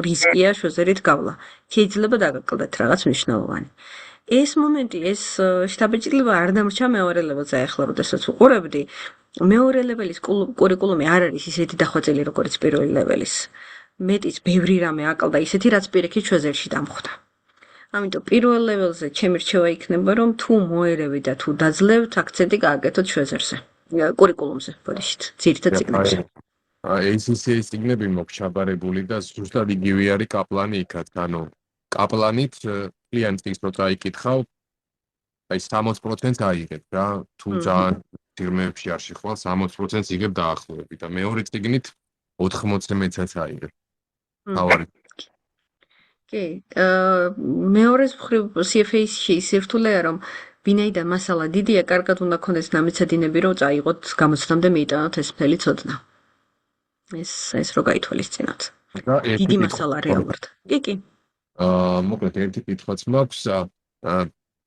S1: რისკია შვეზერით გავლა. შეიძლება დაგაკლდეთ რაღაც მნიშვნელოვანი. ეს მომენტი, ეს შთაბეჭდილება არ დამრჩა მეორე ლეველზე ახლა, როდესაც უყურებდი. მეორე ლეველის კურიკულუმი არ არის ისეთი დახვეწილი, როგორც პირველი ლეველის. მეტიც ბევრი რამე აკლდა ისეთი, რაც პირიქით შვეზერში დამხვდა. ამიტომ პირველ ლეველზე ჩემი რჩევა იქნება, რომ თუ მოერევი და თუ დაძლევთ, აქცენტი გააკეთოთ შვეზერზე. კურიკულუმზე, ბოდიშით, ძირითად წიგნებში.
S2: ACCA წიგნები მოქვს ჩაბარებული და ზუსტად იგივე არის კაპლანი იქაც, ანუ კაპლანით კლიენტ წიგნს რო წაიკითხავ, აი 60% აიღებ რა, თუ ძალიან ფირმებში არ შეხვალ 60% იგებ დაახლოებით და მეორე წიგნით 90%-აც აიღებ. თავარი.
S1: კი, მეორეს მხრივ CFA-ში ისე რთულია რომ ვინაიდან მასალა დიდია, კარგად უნდა გქონდეს ნამიცადინები, რომ წაიღოთ გამოცდამდე მიიტანოთ ეს მთელი ცოდნა. ეს რო გაითვალისწინოთ. დიდი მასალა რეალურად. კი.
S2: მოკლედ ერთი კითხვაც მაქვს,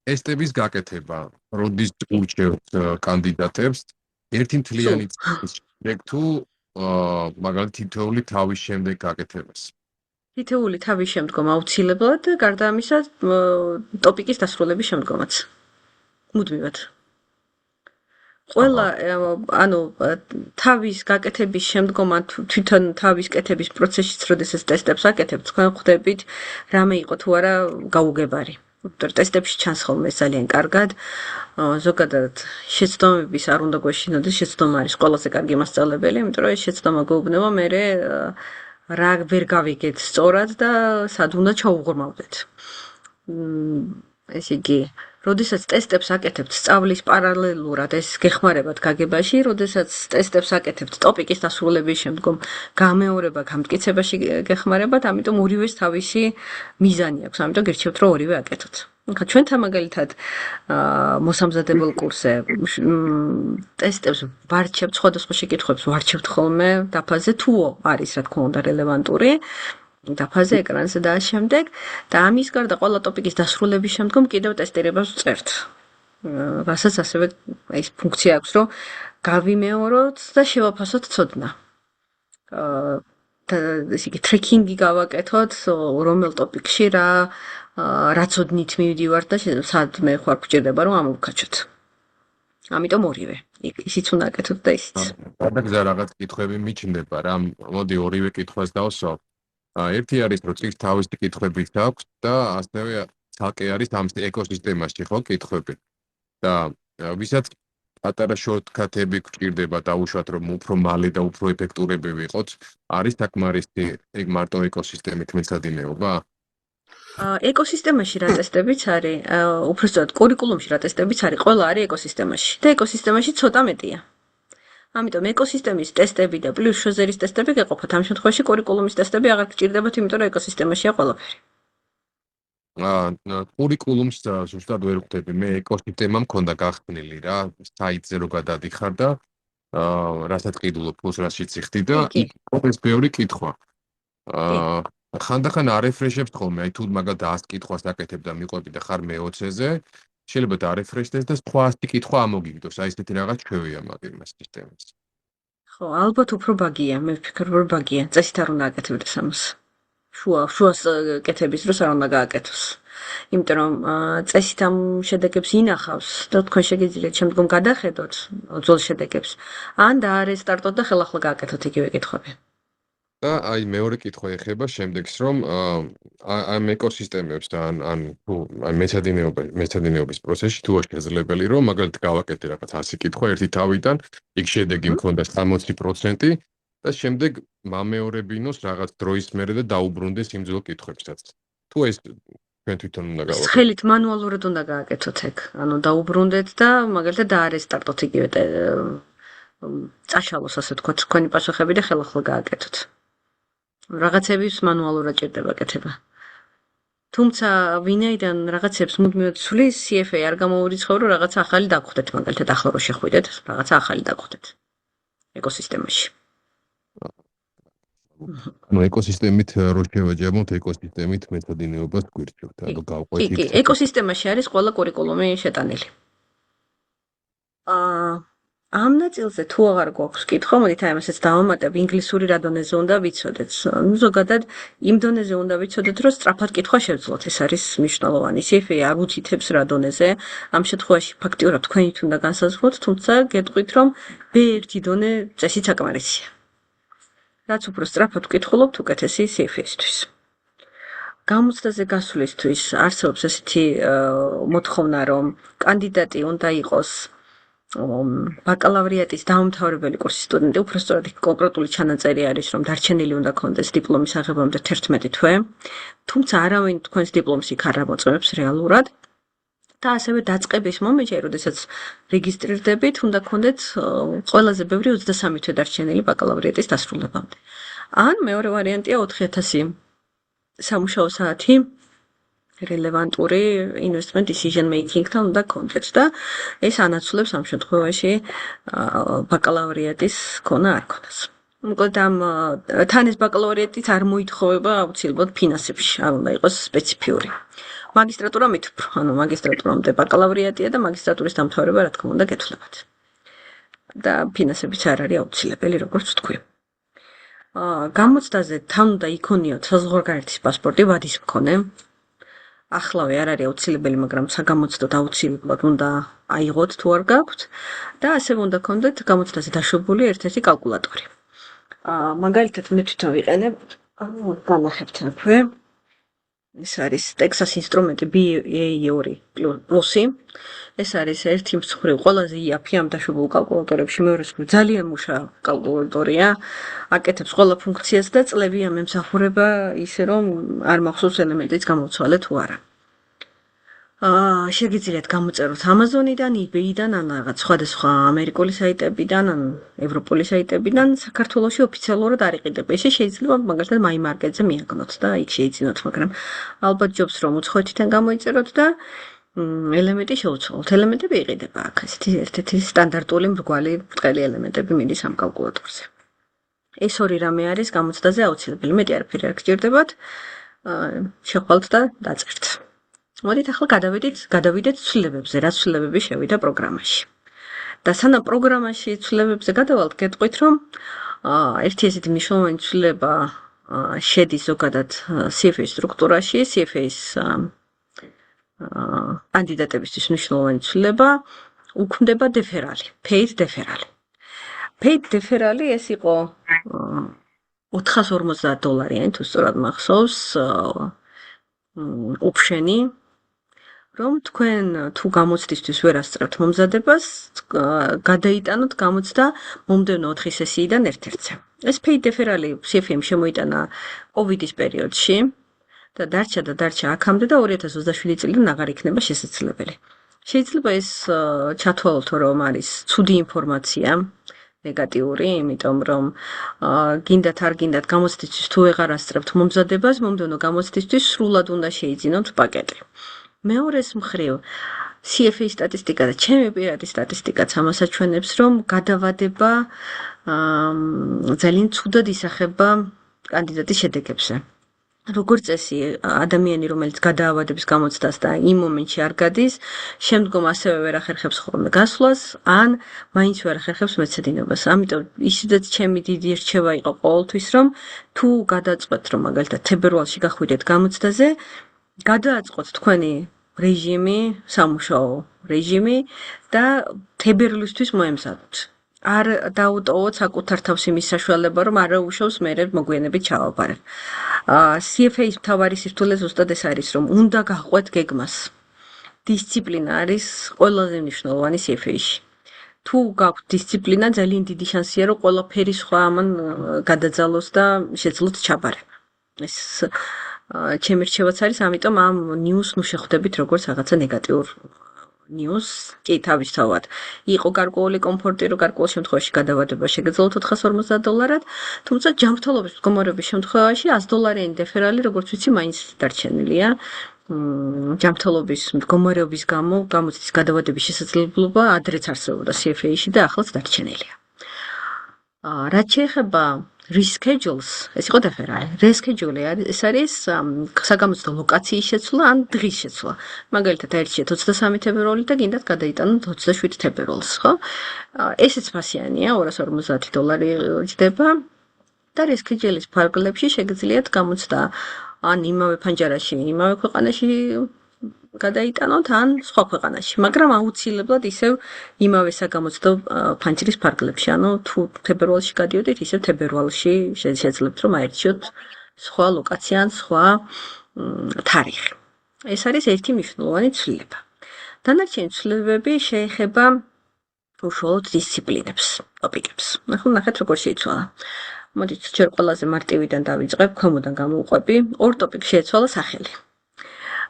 S2: ტესტების გაკეთება, როდის ურჩევთ კანდიდატებს, ერთი მთლიანი წლის შემდეგ თუ მაგალითად თითოეული თავის შემდეგ გაკეთებას.
S1: თითოეული თავის შემდგომ აუცილებლად, გარდა ამისა, ტოპიკის დასრულების შემდგომაც. მუდმივად. ყველა ანუ თავის გაკეთების შემდგომ ან თვითონ თავის კეთების პროცესშიც, როდესაც ტესტებს აკეთებთ, თქვენ ხვდებით, რამე იყო თუ არა გაუგებარი. ტესტებში ჩანს ხოლმე ეს ძალიან კარგად. ზოგადად შეცდომების არ უნდა გვეშინოდეს, შეცდომა არის ყველაზე კარგი მასწავლებელი, იმიტომ რომ ეს შეცდომა გვეუბნება მე რა ვერ გავიგეთ სწორად და სად უნდა ჩაუღრმავდეთ. ესე იგი, როდესაც ტესტებს აკეთებთ სწავლის პარალელურად ეს გეხმარებათ გაგებაში, როდესაც ტესტებს აკეთებთ ტოპიკის დასრულების შემდგომ გამეორება გამტკიცებაში გეხმარებათ, ამიტომ ორივეს თავისი მიზანი აქვს, ამიტომ გირჩევთ რომ ორივე აკეთოთ. ხა ჩვენთან მაგალითად მოსამზადებელ კურსზე ტესტებს ვარჩევთ, სხვადასხვა შეკითხვებს ვარჩევთ ხოლმე დაფაზე თუ არის რა თქმა უნდა რელევანტური დაფაზე ეკრანზე და შემდეგ და ამის გარდა ყველა ტოპიკის დასრულების შემდგომ კიდევ ტესტირებას ვწერთ. რასაც ასევე ეს ფუნქცია აქვს, რომ გავიმეოროთ და შევაფასოთ ცოდნა. და ესე იგი ტრეკინგი გავაკეთოთ, რომელ ტოპიკში რა ცოდნით მივდივართ და სად მე ხარ გვჭირდება რომ ამოვქაჩოთ. ამიტომ ორივე. ისიც უნდა აკეთოთ და ისიც.
S2: გადაგზა რაღაც კითხვები მიჩნდება რა. მოდი ორივე კითხვას დავსვავ. ერთი არის რომ წიგნს თავისი კითხვებიც აქვს და ასევე ცალკე არის ამ ეკოსისტემაში ხო კითხვები. და ვისაც პატარა შორტკატები გვჭირდება დაუშვათ რომ უფრო მალე და უფრო ეფექტურები ვიყოთ, არის საკმარისი ეგ მარტო ეკოსისტემით მეცადინეობა?
S1: ეკოსისტემაში რა ტესტებიც არის, უბრალოდ კურიკულუმში რა ტესტებიც არის, ყველა არის ეკოსისტემაში და ეკოსისტემაში ცოტა მეტია. ამიტომ ეკოსისტემის ტესტები და პლუს შოზერის ტესტები გეყოფათ. ამ შემთხვევაში კურიკულუმის ტესტები აღარ გჭირდებათ, იმიტომ რომ ეკოსისტემაშია ყველაფერი.
S2: კურიკულუმს ზუსტად ვერ ვხვდები. მე ეკოსისტემა მქონდა გახსნილი რა, საიტზე რო გადადიხარ და რასაც ყიდულობ, ფულს რაშიც იხდი და იქ ეს ბევრი კითხვა. ხანდახან არეფრეშებს ხოლმე, აი თუ მაგალითად 100 კითხვას აკეთებ და მიყვები და ხარ მე-20-ზე, შეიძლება დაარეფრეშდეს და სხვა 100 კითხვა ამოგიგდოს. აი ესეთი რაღაც ჩვევია მაგ სისტემას.
S1: ხო, ალბათ უფრო ბაგია, მე ვფიქრობ რომ ბაგია. წესით არ უნდა აკეთებდეს ამას. შუას კეთების დროს არ უნდა გააკეთოს. იმიტომ რომ წესით ამ შედეგებს ინახავს და თქვენ შეგიძლიათ შემდგომ გადახედოთ ძველ შედეგებს, ან დაარესტარტოთ და ხელახლა გააკეთოთ იგივე კითხვები.
S2: და აი მეორე კითხვა ეხება შემდეგს რომ ამ ეკოსისტემებს და ან თუ აი მეცადინეობის პროცესში თუ შეიძლება რომ მაგალითად გავაკეთე რაღაც 100 კითხვა ერთი თავიდან, იქ შედეგი მქონდა 60% და შემდეგ მამეორებინოს რაღაც დროის მერე და დაუბრუნდეს იმ ძველ კითხვებსაც. თუ ეს თქვენ თვითონ უნდა გავაკეთოთ.
S1: ხელით მანუალურად უნდა გააკეთოთ ეგ. ანუ დაუბრუნდეთ და მაგალითად დაარესტარტოთ იგივე წაშალოს ასე თქვა თქვენი პასუხები და ხელახლა გააკეთოთ. რაღაცების მანუალურად ჭირდება კეთება. თუმცა ვინაიდან რაღაცებს მუდმივად ცვლის, CFA არ გამოურიცხავ რომ რაღაცა ახალი დაგხვდეთ, მაგალითად ახლა რო შეხვიდეთ, რაღაცა ახალი დაგხვდეთ ეკოსისტემაში.
S2: ანუ ეკოსისტემით რო შევაჯამოთ, ეკოსისტემით მეცადინეობას გვირჩევთ, ანუ გავყვეთ.
S1: კი, ეკოსისტემაში არის ყველა კურიკულუმი შეტანილი. ამ ნაწილზე თუ აღარ გვაქვს კითხვა, მოდით აი ამასაც დავამატებ, ინგლისური რა დონეზე უნდა ვიცოდეთ. ნუ ზოგადად იმ დონეზე უნდა ვიცოდეთ, რომ სწრაფად კითხვა შევძლოთ. ეს არის მნიშვნელოვანი. CFA არ უთითებს რა დონეზე. ამ შემთხვევაში ფაქტიურად თქვენით უნდა განსაზღვროთ, თუმცა გეტყვით, რომ B1 დონე წესით საკმარისია. რაც უფრო სწრაფად ვკითხულობთ, უკეთესი CFA-ისთვის. გამოცდაზე გასვლისთვის არსებობს ესეთი მოთხოვნა, რომ კანდიდატი უნდა იყოს ბაკალავრიატის დაუმთავრებელი კურსის სტუდენტი, უფრო სწორად კონკრეტული ჩანაწერი არის, რომ დარჩენილი უნდა ქონდეს დიპლომის აღებამდე 11 თვე, თუმცა არავინ თქვენს დიპლომს იქ არ ამოწმებს რეალურად. და ასევე დაწყების მომენტში, როდესაც რეგისტრირდებით, უნდა ქონდეთ ყველაზე ბევრი 23 თვე დარჩენილი ბაკალავრიატის დასრულებამდე. ან მეორე ვარიანტია 4000 სამუშაო საათი რელევანტური investment decision making-თან უნდა ქონდეთ და ეს ანაცვლებს ამ შემთხვევაში ბაკალავრიატის ქონა არ ქონას. მოკლედ ამ თან ეს ბაკალავრიატიც არ მოითხოვება აუცილებლად ფინანსებში, არ უნდა იყოს სპეციფიური. მაგისტრატურა მით უფრო, ანუ მაგისტრატურამდე ბაკალავრიატია და მაგისტრატურის დამთავრება რა თქმა უნდა გეთვლებათ. და ფინანსებიც არ არის აუცილებელი, როგორც ვთქვი. გამოცდაზე თან უნდა იქონიოთ საზღვარგარეთის პასპორტი ვადის მქონე. ახლავე არ არის აუცილებელი, მაგრამ საგამოცდოდ აუცილებლად უნდა აიღოთ თუ არ გაქვთ და ასევე უნდა გქონდეთ გამოცდაზე დაშვებული ერთ-ერთი კალკულატორი. მაგალითად მე თვითონ ვიყენებ, განახებთ აქვე. ეს არის Texas ინსტრუმენტი BA2 პლუსი. ეს არის ერთი მხრივ ყველაზე იაფი ამ დაშვებულ კალკულატორებში, მეორე მხრივ ძალიან მუშა კალკულატორია. აკეთებს ყველა ფუნქციას და წლები ამემსახურება ისე რომ არ მახსოვს ელემენტიც გამოვცვალე თუ არა. შეგიძლიათ გამოწეროთ Amazon-დან, eBay-დან, ან რაღაც სხვადასხვა ამერიკული საიტებიდან, ან ევროპული საიტებიდან, საქართველოში ოფიციალურად არ იყიდება. ესე შეიძლება მაგალითად My Market-ზე მიაგნოთ და იქ შეიძინოთ, მაგრამ ალბათ ჯობს რომ უცხოეთიდან გამოიწეროთ და ელემენტი შევცვალოთ. ელემენტები იყიდება აქ. ესეთი ერთ-ერთი სტანდარტული მრგვალი ბრტყელი ელემენტები მიდის ამ კალკულატორზე. ეს ორი რამე არის გამოცდაზე აუცილებელი. მეტი არაფერი არ გჭირდებათ. შეხვალთ და დაწერთ. მოდით ახლა გადავიდეთ ცვლილებებზე, რა ცვლილებები შევიდა პროგრამაში. და სანამ პროგრამაში ცვლილებებზე გადავალთ, გეტყვით რომ ერთი ესეთი მნიშვნელოვანი ცვლილება შედის ზოგადად CFA სტრუქტურაში, CFA-ის კანდიდატებისთვის მნიშვნელოვანი ცვლილება უქმდება დეფერალი, paid deferral. Paid deferral ეს იყო $450-იანი, თუ სწორად მახსოვს, ოფშენი, რომ თქვენ თუ გამოცდისთვის ვერ ასწრებთ მომზადებას, გადაიტანოთ გამოცდა მომდევნო 4 სესიიდან ერთ-ერთზე. ეს paid deferral CFA-მ შემოიტანა COVID-ის პერიოდში და დარჩა აქამდე და 2027 წლიდან აღარ იქნება შესაძლებელი. შეიძლება ეს ჩათვალოთ, რომ არის ცუდი ინფორმაცია, ნეგატიური, იმიტომ რომ გინდათ არ გინდათ გამოცდისთვის თუ ვეღარ ასწრებთ მომზადებას, მომდევნო გამოცდისთვის სრულად უნდა შეიძინოთ პაკეტი. მეორეს მხრივ, CFA სტატისტიკა და ჩემი პირადი სტატისტიკაც ამას აჩვენებს, რომ გადავადება ძალიან ცუდად ისახება კანდიდატის შედეგებზე. როგორც წესი, ადამიანი, რომელიც გადაავადებს გამოცდას და იმ მომენტში არ გადის, შემდგომ ასევე ვერ ახერხებს ხოლმე გასვლას, ან მაინც ვერ ახერხებს მეცადინებას. ამიტომ ისედაც ჩემი დიდი რჩევა იყო ყოველთვის, რომ თუ გადაწყვეტთ, რომ მაგალითად თებერვალში გახვიდეთ გამოცდაზე, გადააწყოთ თქვენი რეჟიმი, სამუშაო რეჟიმი და თებერვლისთვის მოემზადოთ. არ დაუტოვოთ საკუთარ თავს იმის საშუალება, რომ არ აუშავს მერე მოგვიანებით ჩავაბარებ. CFA-ის მთავარი სირთულე ზუსტად ეს არის, რომ უნდა გაყვეთ გეგმას. დისციპლინა არის ყველაზე მნიშვნელოვანი CFA-ში. თუ გაქვთ დისციპლინა, ძალიან დიდი შანსია, რომ ყველაფერი სხვა ამან გადაძალოს და შეძლოთ ჩაბარება. ეს ჩემი რჩევაც არის, ამიტომ ამ ნიუს ნუ შეხვდებით როგორც რაღაცა ნეგატიურ ნიუს, კი თავისთავად. იყო გარკვეული კომფორტი, რომ გარკვეულ შემთხვევაში გადავადება შეგეძლოთ $450, თუმცა ჯანმრთელობის მდგომარეობის შემთხვევაში $100-იანი დეფერალი, როგორც ვიცი, მაინც დარჩენილია. ჯანმრთელობის მდგომარეობის გამო გამოცდის გადავადების შესაძლებლობა ადრეც არსებობდა CFA-ში და ახლაც დარჩენილია. რაც შეეხება reschedules, ეს იყო დეფერალი. Reschedule ეს არის საგამოცდო ლოკაციის შეცვლა ან დღის შეცვლა. მაგალითად, აირჩიეთ 23 თებერვალი და გინდათ გადაიტანოთ 27 თებერვალს, ხო? ესეც ფასიანია, $250 ჯდება და reschedule-ის ფარგლებში შეგიძლიათ გამოცდა ან იმავე ფანჯარაში, იმავე ქვეყანაში გადაიტანოთ, ან სხვა ქვეყანაში, მაგრამ აუცილებლად ისევ იმავე საგამოცდო ფანჯრის ფარგლებში, ანუ თუ თებერვალში გადიოდით, ისევ თებერვალში შეძლებთ, რომ აირჩიოთ სხვა ლოკაცია ან სხვა თარიღი. ეს არის ერთი მნიშვნელოვანი ცვლილება. დანარჩენი ცვლილებები შეეხება უშუალოდ დისციპლინებს, ტოპიკებს. ახლა ნახეთ, როგორ შეიცვალა. მოდით, ჯერ ყველაზე მარტივიდან დავიწყებ, ქვემოდან გამოვყვები. ორ ტოპიკს შეეცვალა სახელი.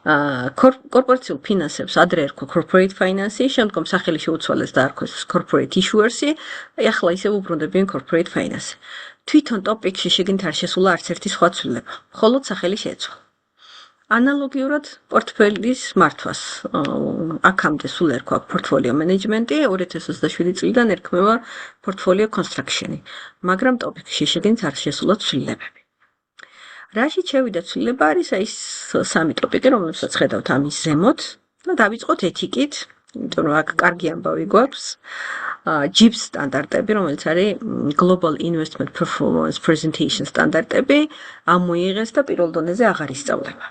S1: კორპორაციულ ფინანსებს ადრე ერქვა corporate finance-ი, შემდგომ სახელი შეუცვალეს და არქვეს corporate issuers-ი, ახლა ისევ უბრუნდებიან corporate finance-ი. თვითონ ტოპიკში შეგინთ არ შესულა არც ერთი სხვა ცვლილება, მხოლოდ სახელი შეეცვალა. ანალოგიურად პორტფელის მართვას, აქამდე სულ ერქვა portfolio management-ი, 2027 წლიდან ერქმევა portfolio construction-ი, მაგრამ ტოპიკში შეგინთ არ შესულა ცვლილებები. რაშიც შევიდა ცვლილება არის ეს სამი ტოპიკი, რომელსაც ხედავთ ამის ზემოთ და დავიწყოთ ეთიკით. იმიტომ რომ აქ კარგი ამბავი გვაქვს. GIPS სტანდარტები, რომელიც არის Global Investment Performance Presentation სტანდარტები, ამოიღეს და პირველ დონეზე აღარ ისწავლება.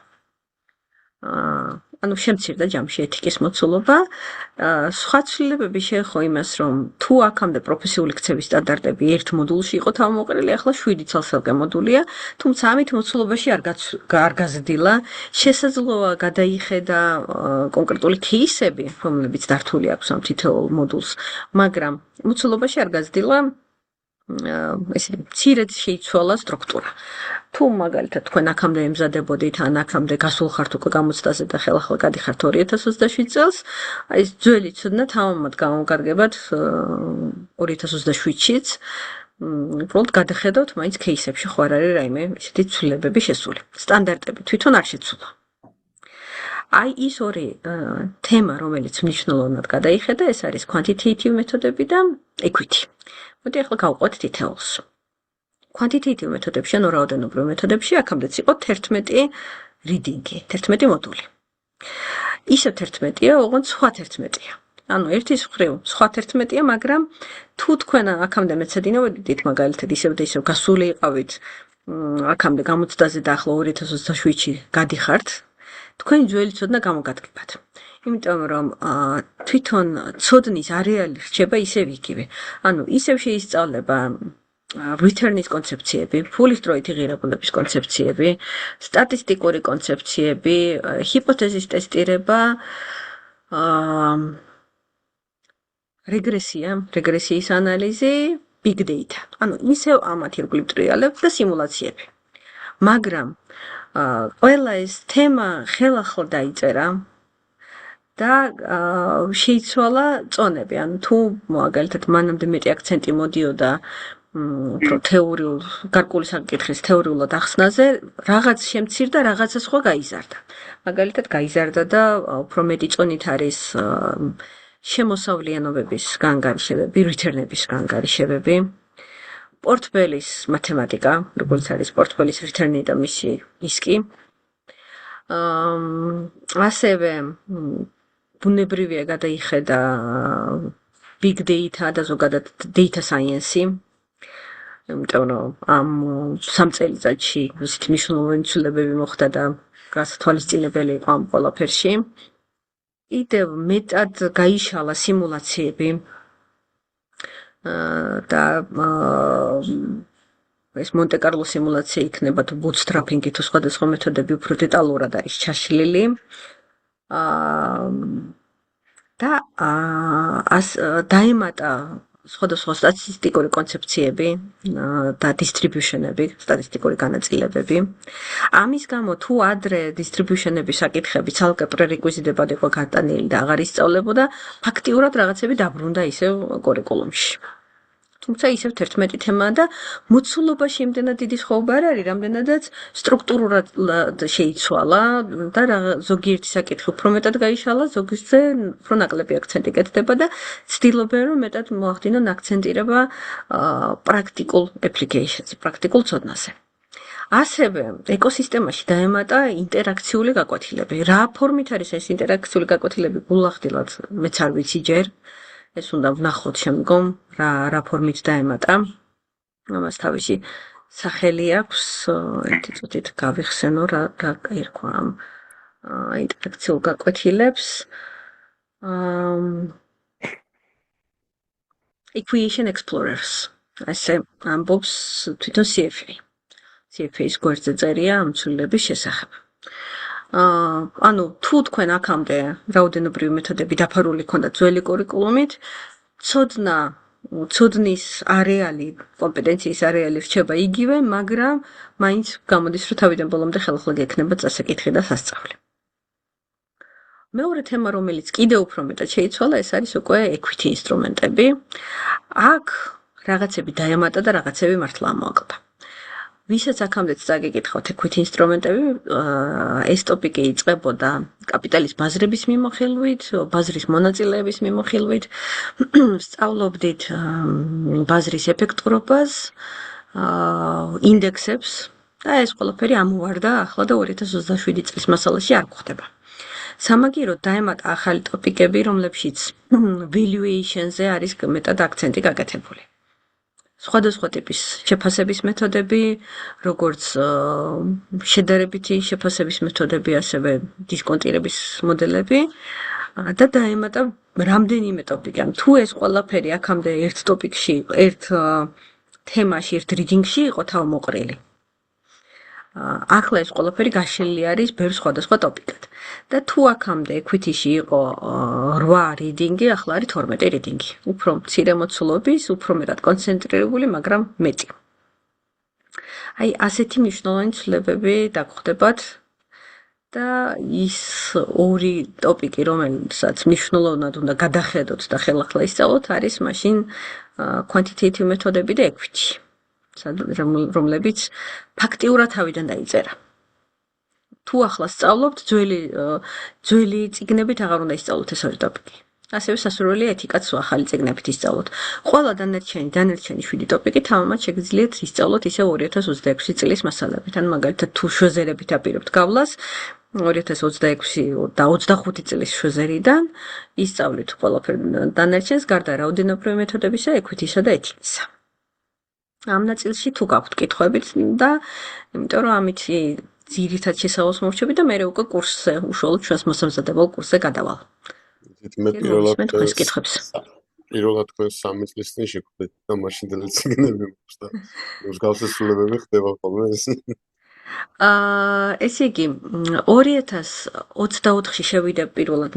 S1: ანუ შემცირდა ჯამში ეთიკის მოცულობა. სხვა ცვლილებები შეეხო იმას, რომ თუ აქამდე პროფესიული ქცევის სტანდარტები ერთ მოდულში იყო თავმოყრილი, ახლა 7 ცალსელკე მოდულია, თუმცა ამით მოცულობაში არ გაზრდილა. შესაძლოა გადაიხედა კონკრეტული кейსები, რომლებიც დართული აქვს ამ თითოეულ მოდულს, მაგრამ მოცულობაში არ გაზრდილა ესე მცირედ შეიცვალა სტრუქტურა. თუ მაგალითად თქვენ აქამდე ემზადებოდით ან აქამდე გასულ ხართ უკვე გამოცდაზე და ხელახლა გადიხართ 2027 წელს, აი ეს ძველი ცოდნა თამამად გამოვგარგებათ 2027-შიც. უბრალოდ გადახედავთ, მაინც кейსებში ხო არ არის რაიმე ესეთი ცვლილებები შესული. სტანდარტები თვითონ არ შეცვლა. აი ის ორი თემა, რომელიც მნიშვნელოვნად გადაიხედა, ეს არის quantitative მეთოდები და equity. მოდი ახლა გავყვეთ თითოეულს. Quantitative მეთოდებში ან რაოდენობრივ მეთოდებში აქამდეც იყო 11 reading-ი, 11 მოდული. ისევ 11-ია, ოღონდ სხვა 11-ია. ანუ ერთის მხრივ სხვა 11-ია, მაგრამ თუ თქვენ აქამდე მეცადინებოდით, მაგალითად ისევ და ისევ გასული იყავით აქამდე გამოცდაზე და ახლა 2027-ში გადიხართ, თქვენი ძველი ცოდნა გამოგადგებათ. იმიტომ რომ თვითონ ცოდნის არეალი რჩება ისევ იგივე. ანუ ისევ შეისწავლება return-ის კონცეფციები, ფულის დროითი ღირებულების კონცეფციები, სტატისტიკური კონცეფციები, ჰიპოთეზის ტესტირება, რეგრესიის ანალიზი, big data. ანუ ისევ ამათ ირგვლივ ტრიალებს და სიმულაციები. მაგრამ ყველა ეს თემა ხელახლა დაიწერა და შეიცვალა წონები. ანუ თუ მაგალითად მანამდე მეტი აქცენტი მოდიოდა თეორიულ გარკვეული საკითხის თეორიულად ახსნაზე, რაღაც შემცირდა, რაღაცა სხვა გაიზარდა. მაგალითად გაიზარდა და უფრო მეტი წონით არის შემოსავლიანობების განგარიშებები, return-ების განგარიშებები, პორტფელის მათემატიკა, როგორც არის პორტფელის return-ი და მისი რისკი. ასევე ბუნებრივია გადაიხედა big data და ზოგადად data science-ი. იმიტომ რომ ამ 3 წელიწადში ისეთი მნიშვნელოვანი ცვლილებები მოხდა და გასათვალისწინებელი იყო ამ ყველაფერში. კიდევ მეტად გაიშალა სიმულაციები და ეს მონტე-კარლო სიმულაცია იქნება თუ bootstrapping-ი თუ სხვადასხვა მეთოდები უფრო დეტალურად არის ჩაშლილი. და დაემატა სხვადასხვა სტატისტიკური კონცეფციები და distribution-ები, სტატისტიკური განაწილებები. ამის გამო თუ ადრე distribution-ების საკითხები ცალკე პრერეკვიზიტებად იყო გატანილი და აღარ ისწავლებოდა, ფაქტიურად რაღაცები დაბრუნდა ისევ კურიკულუმში. თუმცა ისევ 11 თემაა და მოცულობაში იმდენად დიდი სხვაობა არ არის, რამდენადაც სტრუქტურულად შეიცვალა და ზოგიერთი საკითხი უფრო მეტად გაიშალა, ზოგიერთზე უფრო ნაკლები აქცენტი კეთდება და ცდილობენ რომ მეტად მოახდინონ აქცენტირება practical applications, practical ცოდნაზე. ასევე ეკოსისტემაში დაემატა ინტერაქციული გაკვეთილები. რა ფორმით არის ეს ინტერაქციული გაკვეთილები გულახდილად მეც არ ვიცი ჯერ. ეს უნდა ვნახოთ შემდგომ რა ფორმით დაემატა. ამას თავისი სახელი აქვს, ერთი წუთით გავიხსენო რა ერქვა ამ ინტერაქციულ გაკვეთილებს. Equation Explorers. ასე ამბობს თვითონ CFA. CFA-ის გვერდზე წერია ამ ცვლილების შესახებ. ანუ თუ თქვენ აქამდე რაოდენობრივი მეთოდები დაფარული ქონდათ ძველი კურიკულუმით, ცოდნის არეალი, კომპეტენციის არეალი რჩება იგივე, მაგრამ მაინც გამოდის, რომ თავიდან ბოლომდე ხელახლა გექნება წასაკითხი და სასწავლი. მეორე თემა, რომელიც კიდევ უფრო მეტად შეიცვალა, ეს არის უკვე equity ინსტრუმენტები. აქ რაღაცები დაემატა და რაღაცები მართლა ამოაკლდა. ვისაც აქამდეც წაგეკითხავთ equity ინსტრუმენტები, ეს ტოპიკი იწყებოდა კაპიტალის ბაზრების მიმოხილვით, ბაზრის მონაწილეების მიმოხილვით, სწავლობდით ბაზრის ეფექტურობას, ინდექსებს და ეს ყველაფერი ამოვარდა ახლა და 2027 წლის მასალაში არ გვხდება. სამაგიეროდ დაემატა ახალი ტოპიკები, რომლებშიც valuation-ზე არის მეტად აქცენტი გაკეთებული. სხვადასხვა ტიპის შეფასების მეთოდები, როგორც შედარებითი შეფასების მეთოდები, ასევე დისკონტირების მოდელები და დაემატა რამდენიმე ტოპიკი. ან თუ ეს ყველაფერი აქამდე ერთ ტოპიკში, ერთ თემაში, ერთ reading-ში იყო თავმოყრილი. ახლა ეს ყველაფერი გაშლილი არის ბევრ სხვადასხვა ტოპიკად. და თუ აქამდე equity-ში იყო 8 reading-ი, ახლა არის 12 reading-ი. უფრო მცირე მოცულობის, უფრო მეტად კონცენტრირებული, მაგრამ მეტი. აი, ასეთი მნიშვნელოვანი ცვლილებები დაგხვდებათ და ის ორი ტოპიკი, რომელსაც მნიშვნელოვნად უნდა გადახედოთ და ხელახლა ისწავლოთ, არის მაშინ quantitative მეთოდები და equity. რომლებიც ფაქტიურად თავიდან დაიწერა. თუ ახლა სწავლობთ, ძველი წიგნებით აღარ უნდა ისწავლოთ ეს ორი ტოპიკი. ასევე სასურველია ეთიკაც ახალი წიგნებით ისწავლოთ. ყველა დანარჩენი 7 ტოპიკი თამამად შეგიძლიათ ისწავლოთ ისე 2026 წლის მასალებით. ან მაგალითად თუ შვეზერებით აპირებთ გავლას 2026 და 25 წლის შვეზერიდან ისწავლით ყველაფერ დანარჩენს გარდა რაოდენობრივი მეთოდებისა, equity-სა და ეთიკისა. ამ ნაწილში თუ გაქვთ კითხვებით და იმიტომ რომ ამით ძირითად შესავალს მორჩები და მე უკვე კურსზე უშუალოდ ჩვენს მოსამზადებელ კურსზე გადავალ.
S3: მე პირველად
S1: თქვენს კითხვებს.
S3: პირველად თქვენს 3 წლის წინ შეხვდით და მაშინდელი წიგნები მოგს და მსგავსი ცვლილებები ხდება ხოლმე ეს.
S1: ესე იგი 2024-ში შევიდა პირველად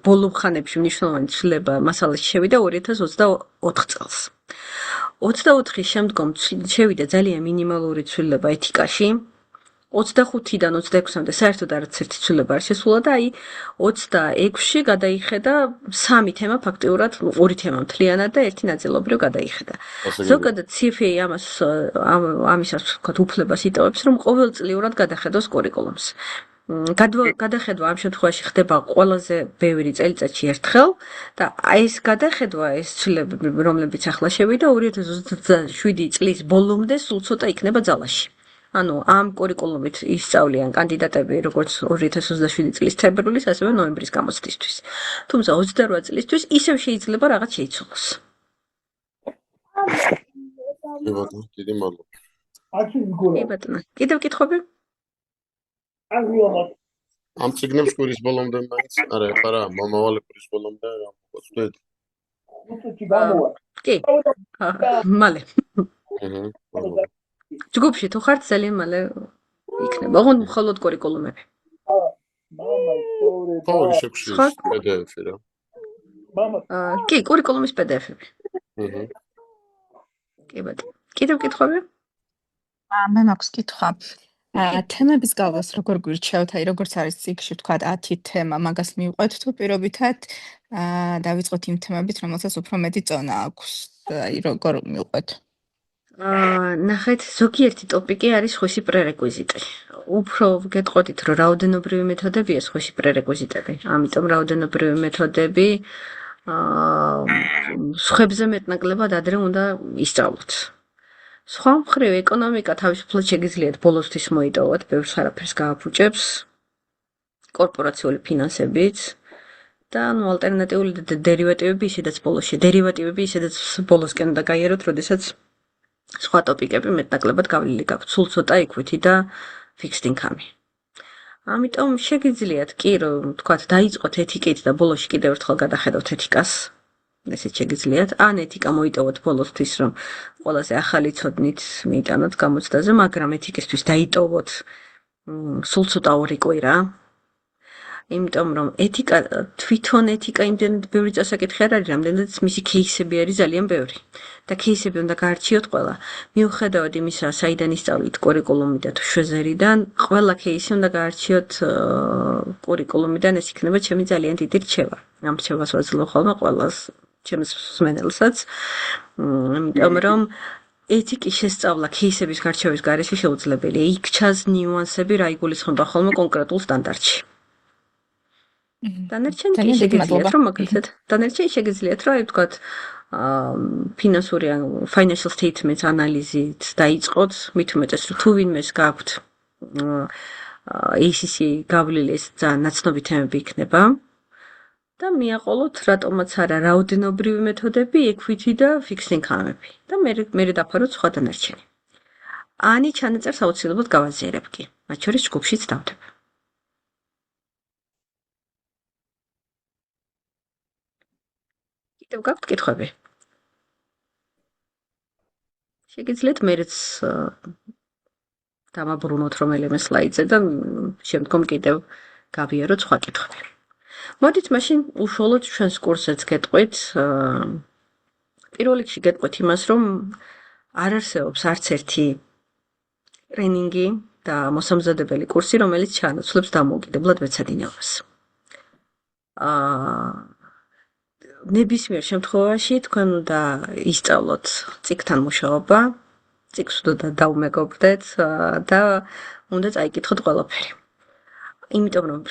S1: ბოლო ხანებში მნიშვნელოვანი ცვლილება მასალაში შევიდა 2024 წელს. 24-ის შემდგომ შევიდა ძალიან მინიმალური ცვლილება ეთიკაში. 25-დან 26-მდე საერთოდ არც ერთი ცვლილება არ შესულა და აი 26-ში გადაიხედა 3 თემა ფაქტიურად, 2 თემა მთლიანად და 1 ნაწილობრივ გადაიხედა. ზოგადად CFA ამისას ვთქვათ უფლებას იტოვებს, რომ ყოველწლიურად გადახედოს კურიკულუმს. გადახედვა ამ შემთხვევაში ხდება ყველაზე ბევრი წელიწადში ერთხელ და ეს გადახედვა, ეს ცვლილებები, რომლებიც ახლა შევიდა 2027 წლის ბოლომდე სულ ცოტა იქნება ძალაში. ანუ ამ კურიკულუმით ისწავლიან კანდიდატები როგორც 2027 წლის თებერვლის, ასევე ნოემბრის გამოცდისთვის. თუმცა 28 წლისთვის ისევ შეიძლება რაღაც შეიცვალოს.
S3: დიდი მადლობა.
S1: ბატონო, კიდევ კითხვები?
S3: ამ წიგნებს კვირის ბოლომდე მაინც არა ეხარა მომავალი კვირის ბოლომდე ვწვდით.
S1: კი. მალე. ჯგუფში თუ ხართ ძალიან მალე იქნება. ოღონდ მხოლოდ კურიკულუმები.
S3: ხო, შეგვიძლია PDF-ი რა.
S1: კი, კურიკულუმის PDF-ები. კი ბატონო. კიდევ კითხვები?
S4: მე მაქვს კითხვა. თემების გავლას როგორ გვირჩევთ? აი როგორც არის წიგნში თქვა 10 თემა, მაგას მივყვეთ თუ პირობითად დავიწყოთ იმ თემებით, რომელსაც უფრო მეტი წონა აქვს. აი როგორ მივყვეთ?
S1: ნახეთ, ზოგიერთი ტოპიკი არის ხოში პრერეკვიზიტი. უფრო გეტყოდით, რომ რაოდენობრივი მეთოდებია ხოში პრერეკვიზიტები. ამიტომ რაოდენობრივი მეთოდები სხვებზე მეტნაკლებად ადრე უნდა ისწავლოთ. სხვა მხრივ ეკონომიკა თავისუფლად შეგიძლიათ ბოლოსთვის მოიტოვოთ, ბევრს არაფერს გააფუჭებს, კორპორაციული ფინანსებით და ანუ ალტერნატიული დერივატივები ისედაც ბოლოსკენ უნდა გაიაროთ, როდესაც სხვა ტოპიკები მეტნაკლებად გავლილი გაქვთ, სულ ცოტა equity და fixed income-ი. ამიტომ შეგიძლიათ კი რომ თქვათ დაიწყოთ ეთიკით და ბოლოში კიდევ ერთხელ გადახედოთ ეთიკას. ესეც შეგიძლიათ, ან ეთიკა მოიტოვოთ ბოლოსთვის, რომ ყველაზე ახალი ცოდნით მიიტანოთ გამოცდაზე, მაგრამ ეთიკისთვის დაიტოვოთ სულ ცოტა 2 კვირა. იმიტომ რომ თვითონ ეთიკა იმდენად ბევრი წასაკითხი არ არის, რამდენადაც მისი кейსები არის ძალიან ბევრი. და кейსები უნდა გაარჩიოთ ყველა. მიუხედავად იმისა, საიდან ისწავლით კურიკულუმი და თუ შვეზერიდან, ყველა кейსი უნდა გაარჩიოთ კურიკულუმიდან, ეს იქნება ჩემი ძალიან დიდი რჩევა. ამ რჩევას ვაძლევ ხოლმე ყველას ჩემს მსმენელსაც. იმიტომ რომ ეთიკის შესწავლა кейსების გარჩევის გარეშე შეუძლებელია. იქ ჩანს ნიუანსები, რა იგულისხმება ხოლმე კონკრეტულ სტანდარტში. დანარჩენი კი შეგიძლიათ, რომ მაგალითად, აი ვთქვათ, ფინანსური financial statements ანალიზით დაიწყოთ, მით უმეტეს რომ თუ ვინმეს გაქვთ ACC გავლილი ეს ძალიან ნაცნობი თემები იქნება. და მიაყოლოთ რატომაც არა რაოდენობრივი მეთოდები, equity და fixed income-ები და მე დაფაროთ სხვა დანარჩენი. ანი ჩანაწერს აუცილებლად გავაზიარებ კი, მათ შორის ჯგუფშიც დავდებ. კიდევ გაქვთ კითხვები? შეგიძლიათ მეც დამაბრუნოთ რომელიმე სლაიდზე და შემდგომ კიდევ გავიაროთ სხვა კითხვები. მოდით მაშინ უშუალოდ ჩვენს კურსებს გეტყვით. პირველ რიგში გეტყვით იმას, რომ არ არსებობს არც ერთი ტრენინგი და მოსამზადებელი კურსი, რომელიც ჩაანაცვლებს დამოუკიდებლად მეცადინეობას. ნებისმიერ შემთხვევაში თქვენ უნდა ისწავლოთ წიგნთან მუშაობა, წიგნს უნდა დაუმეგობრდეთ და უნდა წაიკითხოთ ყველაფერი. იმიტომ რომ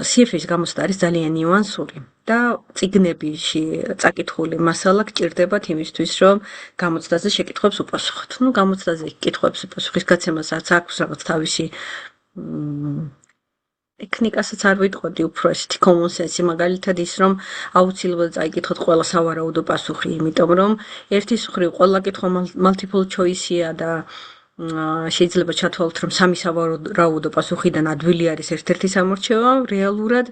S1: CFA-ის გამოცდა არის ძალიან ნიუანსური და წიგნებში წაკითხული მასალა გჭირდებათ იმისთვის, რომ გამოცდაზე შეკითხვებს უპასუხოთ. გამოცდაზე კითხვებს უპასუხის გაცემას არც აქვს რაღაც თავისი ტექნიკასაც არ ვიტყოდი, უფრო ესეთი common sense, მაგალითად ის, რომ აუცილებლად წაიკითხოთ ყველა სავარაუდო პასუხი, იმიტომ რომ ერთის მხრივ ყველა კითხვა multiple choice-ია და შეიძლება ჩათვალოთ, რომ სამი სავარაუდო პასუხიდან ადვილი არის ერთ-ერთი სამორჩევა, რეალურად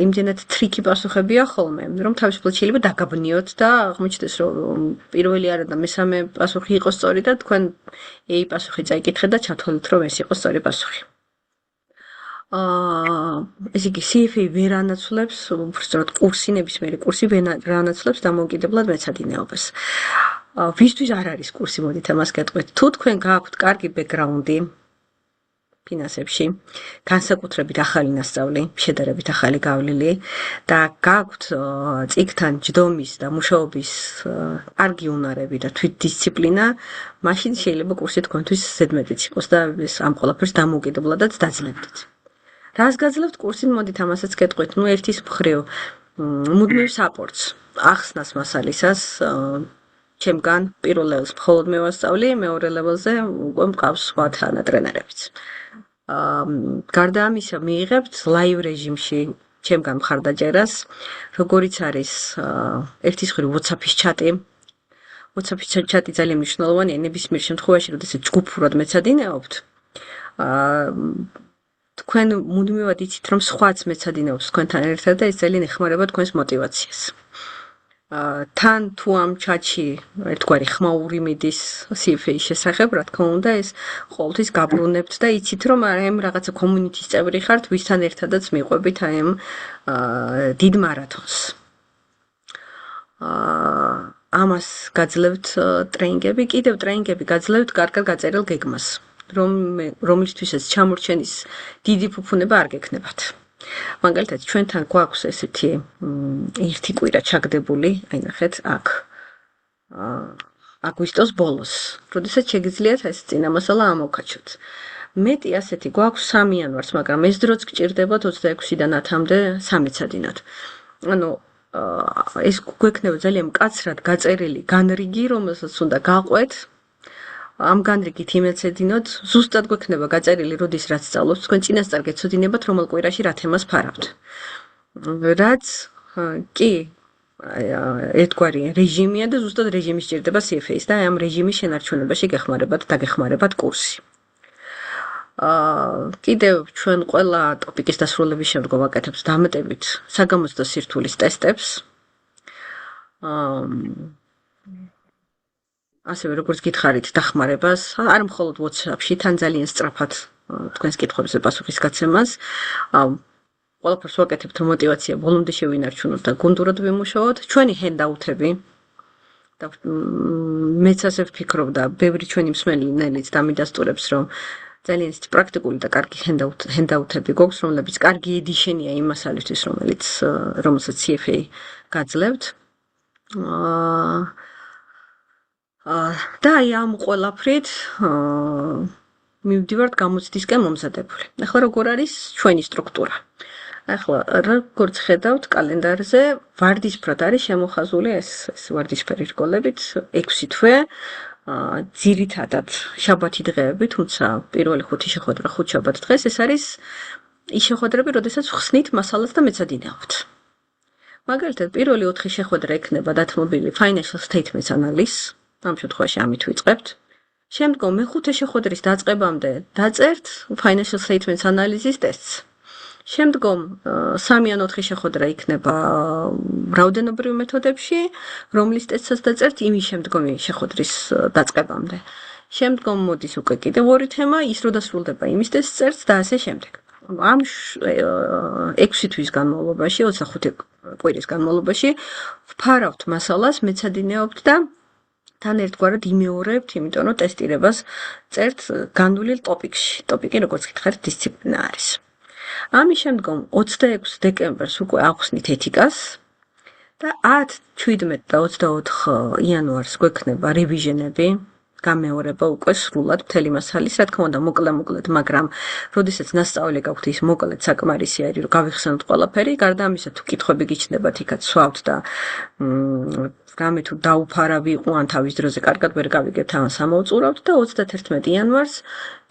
S1: იმდენად ტრიკი პასუხებია ხოლმე, რომ თავისუფლად შეიძლება დაგაბნიოთ და აღმოჩნდეს, რომ პირველი არა და მესამე პასუხი იყოს სწორი და თქვენ A პასუხი წაიკითხეთ და ჩათვალოთ, რომ ეს იყო სწორი პასუხი. ესე იგი CFA ვერ ანაცვლებს, უბრალოდ კურსი, ნებისმიერი კურსი ვერ ანაცვლებს დამოუკიდებლად მეცადინეობას. ვისთვის არ არის კურსი, მოდით ამას გეტყვით. თუ თქვენ გააქვთ კარგი ბექგრაუნდი ფინანსებში, განსაკუთრებით ახალი ნასწავლი, შედარებით ახალი გავლილი და გააქვთ წიგნთან ჯდომის და მუშაობის კარგი უნარები და თვითდისციპლინა, მაშინ შეიძლება კურსი თქვენთვის ზედმეტიც იყოს და ამ ყველაფერს დამოუკიდებლადაც დაძლებდეთ. რას გაძლევთ კურსი, მოდით ამასაც გეტყვით. ერთის მხრივ მუდმივ საპორტს, ახსნას მასალისას ჩემგან პირველ ლეველს მხოლოდ მე ვასწავლი, მეორე ლეველზე უკვე მყავს სხვა თანატრენერებიც. გარდა ამისა მიიღებთ live რეჟიმში ჩემგან მხარდაჭერას, როგორიც არის ერთის მხრივ WhatsApp-ის ჩატი. WhatsApp-ის ჩატი ძალიან მნიშვნელოვანია ნებისმიერ შემთხვევაში, როდესაც ჯგუფურად მეცადინეობთ. თქვენ მუდმივად იცით, რომ სხვაც მეცადინეობს თქვენთან ერთად და ეს ძალიან ეხმარება თქვენს мотивაციას. თან თუ ამ ჩატში ერთგვარი ხმაური მიდის CFA-ის შესახებ, რა თქმა უნდა, ეს ყოველთვის გაბრუნებთ და იცით, რომ ამ რაღაცა community-ის წევრი ხართ, ვისთან ერთადაც მიყვებით აი ამ დიდ მარათონს. ამას გაძლევთ ტრეინინგები, კიდევ ტრეინინგები გაძლევთ კარგად გაწერილ გეგმას, რომლისთვისაც ჩამორჩენის დიდი ფუფუნება არ გექნებათ. მაგალითად, ჩვენთან გვაქვს ესეთი ერთი კვირა ჩაგდებული, აი ნახეთ, აქ აგვისტოს ბოლოს, როდესაც შეგიძლიათ ეს წინა მასალა ამოვკაჩოთ. მეტი ასეთი გვაქვს 3 იანვარს, მაგრამ ეს დროც გჭირდებათ 26-დან 10-მდე სამეცადინოთ. ანუ ეს გვექნება ძალიან მკაცრად გაწერილი განრიგი, რომელსაც უნდა გაყვეთ. ამ განრიგით იმეცედინოთ, ზუსტად გვექნება გაწერილი, როდის რაც სწავლობთ, თქვენ წინასწარ გეცოდინებათ, რომელ კვირაში რა თემას ფარავთ. რაც კი ერთგვარი რეჟიმია და ზუსტად რეჟიმი სჭირდება CFA-ის და ამ რეჟიმის შენარჩუნებაში დაგეხმარებათ კურსი. კიდევ ჩვენ ყველა ტოპიკის დასრულების შემდგომ ვაკეთებთ დამატებით საგამოცდო სირთულის ტესტებს. ასევე როგორც გითხარით დახმარებას, არ მხოლოდ WhatsApp-ში, თან ძალიან სწრაფად თქვენს კითხვებზე პასუხის გაცემას. ყველაფერს ვაკეთებთ, რომ мотивация ბოლომდე შევინარჩუნოთ და გუნდურად ვიმუშაოთ. ჩვენი handout-ები და მეც ასე ვფიქრობ და ბევრი ჩვენი მსმენელიც დამიდასტურებს, რომ ძალიან ისეთი პრაქტიკული და კარგი handout-ები გვაქვს, რომლებიც კარგი edition-ია იმ მასალისთვის, რომელსაც CFA გაძლევთ. და აი ამ ყველაფრით მივდივართ გამოცდისკენ მომზადებული. ახლა როგორ არის ჩვენი სტრუქტურა? ახლა როგორც ხედავთ კალენდარზე, ვარდისფრად არის შემოხაზული ეს ვარდისფერი რგოლებით 6 თვე. ძირითადად შაბათი დღეები, თუმცა პირველი 5 შეხვედრა 5 შაბათ დღეს ეს არის ის შეხვედრები, როდესაც ხსნით მასალას და მეცადინეობთ. მაგალითად, პირველი 4 შეხვედრა ექნება დათმობილი financial statements analysis, ამ შემთხვევაში ამით ვიწყებთ. შემდგომ მე-5 შეხვედრის დაწყებამდე დაწერთ financial statements analysis tests. შემდგომ 3 ან 4 შეხვედრა იქნება რაოდენობრივ მეთოდებში, რომლის ტესტსაც დაწერთ იმის შემდგომი შეხვედრის დაწყებამდე. შემდგომ მოდის უკვე კიდევ ორი თემა, ის რო დასრულდება იმის ტესტს წერთ და ასე შემდეგ. ამ 6 თვის განმავლობაში, 25 კვირის განმავლობაში ვფარავთ მასალას, მეცადინეობთ და თან ერთგვარად იმეორებთ, იმიტომ რომ ტესტირებას წერთ განვლილ ტოპიკში. ტოპიკი, როგორც გითხარით, დისციპლინა არის. ამის შემდგომ 26 დეკემბერს უკვე ახსნით ეთიკას და 10, 17 და 24 იანვარს გვექნება რევიჟენები, გამეორება უკვე სრულად მთელი მასალის, რა თქმა უნდა, მოკლედ, მაგრამ როდესაც ნასწავლი გაქვთ ის მოკლედ საკმარისი არის, რომ გავიხსენოთ ყველაფერი, გარდა ამისა თუ კითხვები გიჩნდებათ, იქაც სვავთ და რამე თუ დაუფარავი იყო ან თავის დროზე კარგად ვერ გავიგებთ, ამას ამოვწურავთ და 31 იანვარს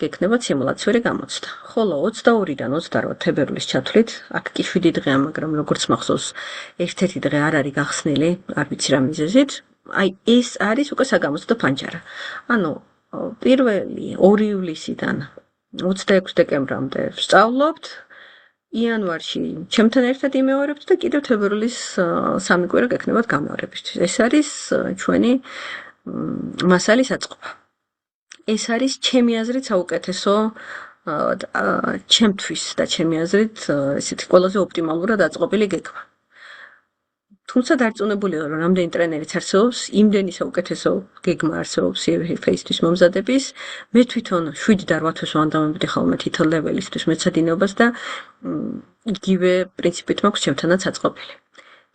S1: გექნებათ სიმულაციური გამოცდა. ხოლო 22-დან 28 თებერვლის ჩათვლით, აქ კი 7 დღეა, მაგრამ როგორც მახსოვს, ერთ-ერთი დღე არ არის გახსნილი, არ ვიცი რა მიზეზით. აი ეს არის უკვე საგამოცდო ფანჯარა. ანუ პირველი 2 ივლისიდან 26 დეკემბრამდე ვსწავლობთ, იანვარში ჩემთან ერთად იმეორებთ და კიდევ თებერვლის 3 კვირა გექნებათ გამეორებისთვის. ეს არის ჩვენი მასალის აწყობა. ეს არის ჩემი აზრით საუკეთესო ჩემთვის და ჩემი აზრით ესეთი ყველაზე ოპტიმალურად აწყობილი გეგმა. თუმცა დარწმუნებული ვარ, რომ რამდენი ტრენერიც არსებობს, იმდენი საუკეთესო გეგმა არსებობს face-თვის მომზადების. მე თვითონ 7 და 8 თვის ვანდამებდი ხოლმე თითო ლეველისთვის მეცადინეობას და იგივე პრინციპით მაქვს ჩემთანაც აწყობილი.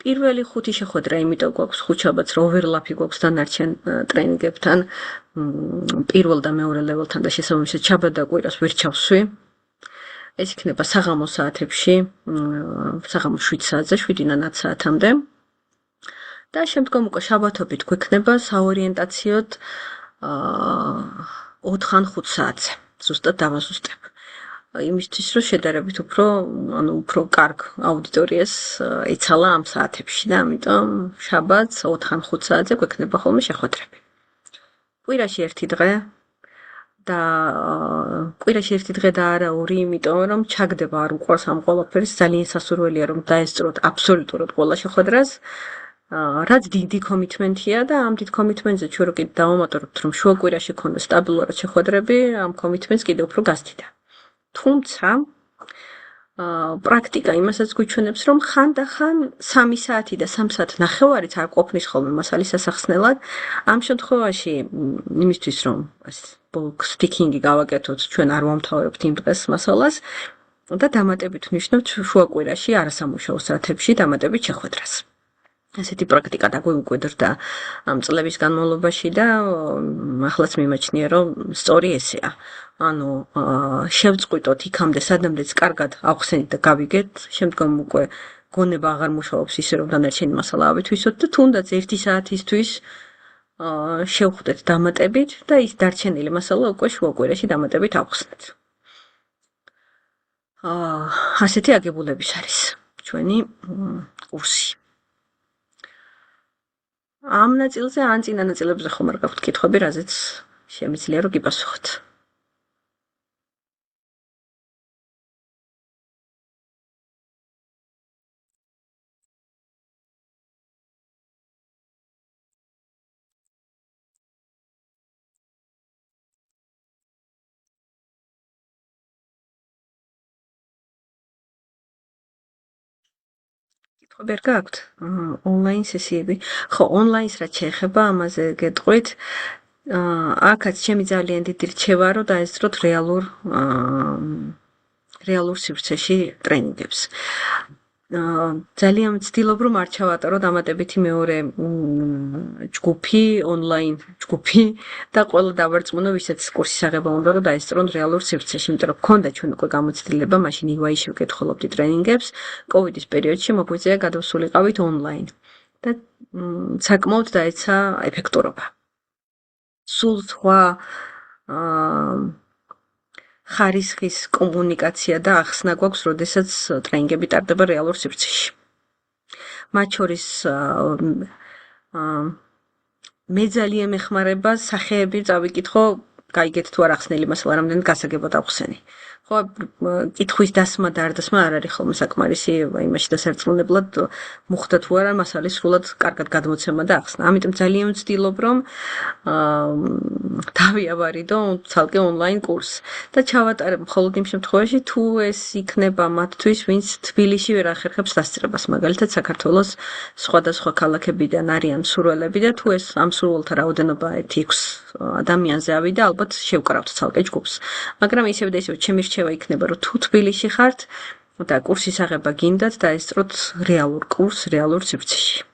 S1: პირველი 5 შეხვედრა იმიტომ გვაქვს 5 შაბათს, რომ ოვერლაპი გვაქვს დანარჩენ ტრენინგებთან, პირველ და მეორე ლეველთან და შესაბამისად შაბათ და კვირას ვერ ჩავსვი. ეს იქნება საღამოს საათებში, საღამოს 7 საათზე, 7-დან 10 საათამდე. და შემდგომ უკვე შაბათობით გვექნება საორიენტაციოდ 4 ან 5 საათზე. ზუსტად დავაზუსტებ. იმისთვის რომ შედარებით უფრო კარგ აუდიტორიას ეცალა ამ საათებში და ამიტომ შაბათს 4 ან 5 საათზე გვექნება ხოლმე შეხვედრები. კვირაში ერთი დღე და კვირაში ერთი დღე და არა 2, იმიტომ რომ ჩაგდება არ უყვარს ამ ყველაფერს, ძალიან სასურველია რომ დაესწროთ აბსოლუტურად ყველა შეხვედრას. რაც დიდი კომიტმენტია და ამ დიდ კომიტმენტზე ჩვენ რო კიდე დავამატორებთ, რომ შუა კვირაში ქონდეს სტაბილურად შეხვედრები, ამ კომიტმენტს კიდევ უფრო გასდიდა. თუმცა პრაქტიკა იმასაც გვიჩვენებს, რომ ხანდახან 3 საათი და 3 საათი ნახევარიც არ ყოფნის ხოლმე მასალის ასახსნელად. ამ შემთხვევაში იმისთვის რომ bulk sticking-ი გავაკეთოთ, ჩვენ არ ვამთავრებთ იმ დღეს მასალას და დამატებით ვნიშნავთ შუა კვირაში არასამუშაო საათებში დამატებით შეხვედრას. ესეთი პრაქტიკა დაგვიმკვიდრდა ამ წლების განმავლობაში და ახლაც მიმაჩნია, რომ სწორი ესეა. ანუ შევწყვიტოთ იქამდე, სადამდეც კარგად ავხსენით და გავიგეთ, შემდგომ უკვე გონება აღარ მუშაობს ისე, რომ დანარჩენი მასალა ავითვისოთ და თუნდაც 1 საათისთვის შევხვდეთ დამატებით და ის დარჩენილი მასალა უკვე შუა კვირაში დამატებით ავხსნეთ. ასეთი აგებულების არის ჩვენი კურსი. ამ ნაწილზე ან წინა ნაწილებზე ხომ არ გაქვთ კითხვები, რაზეც შემიძლია რომ გიპასუხოთ. კითხვები არ გაქვთ? ონლაინ სესიები. ხო, ონლაინს რაც შეეხება, ამაზე გეტყვით. აქაც ჩემი ძალიან დიდი რჩევა, რომ დაესწროთ რეალურ სივრცეში ტრენინგებს. ძალიან ვცდილობ, რომ არ ჩავატარო დამატებითი მეორე ჯგუფი, ონლაინ ჯგუფი და ყველა დავარწმუნო, ვისაც კურსის აღება უნდა, რომ დაესწრონ რეალურ სივრცეში, იმიტომ რომ გქონდა ჩვენ უკვე გამოცდილება, მაშინ EY-ში ვკითხულობდი ტრენინგებს, კოვიდის პერიოდში მოგვიწია გადავსულიყავით ონლაინ და საკმაოდ დაეცა ეფექტურობა. სულ სხვა ხარისხის კომუნიკაცია და ახსნა გვაქვს, როდესაც ტრენინგები ტარდება რეალურ სივრცეში. მათ შორის მე ძალიან მეხმარება სახეები წავიკითხო, გაიგეთ თუ არ ახსნელი მასალა რამდენად გასაგებად ახსენი. ხო, კითხვის დასმა და არ დასმა არ არის ხოლმე საკმარისი იმაში დასარწმუნებლად მოხდა თუ არა მასალის სრულად კარგად გადმოცემა და ახსნა. ამიტომ ძალიან ვცდილობ, რომ დავიავარიდო ცალკე ონლაინ კურსს და ჩავატარებ მხოლოდ იმ შემთხვევაში, თუ ეს იქნება მათთვის, ვინც თბილისში ვერ ახერხებს დასწრებას, მაგალითად საქართველოს სხვადასხვა ქალაქებიდან არიან მსურველები და თუ ეს ამ მსურველთა რაოდენობა 1-6 ადამიანზე ავიდა, ალბათ შევკრავთ ცალკე ჯგუფს. მაგრამ ისევ და ისევ ჩემი რჩევა იქნება, რომ თუ თბილისში ხართ და კურსის აღება გინდათ, დაესწროთ რეალურ კურსს რეალურ სივრცეში.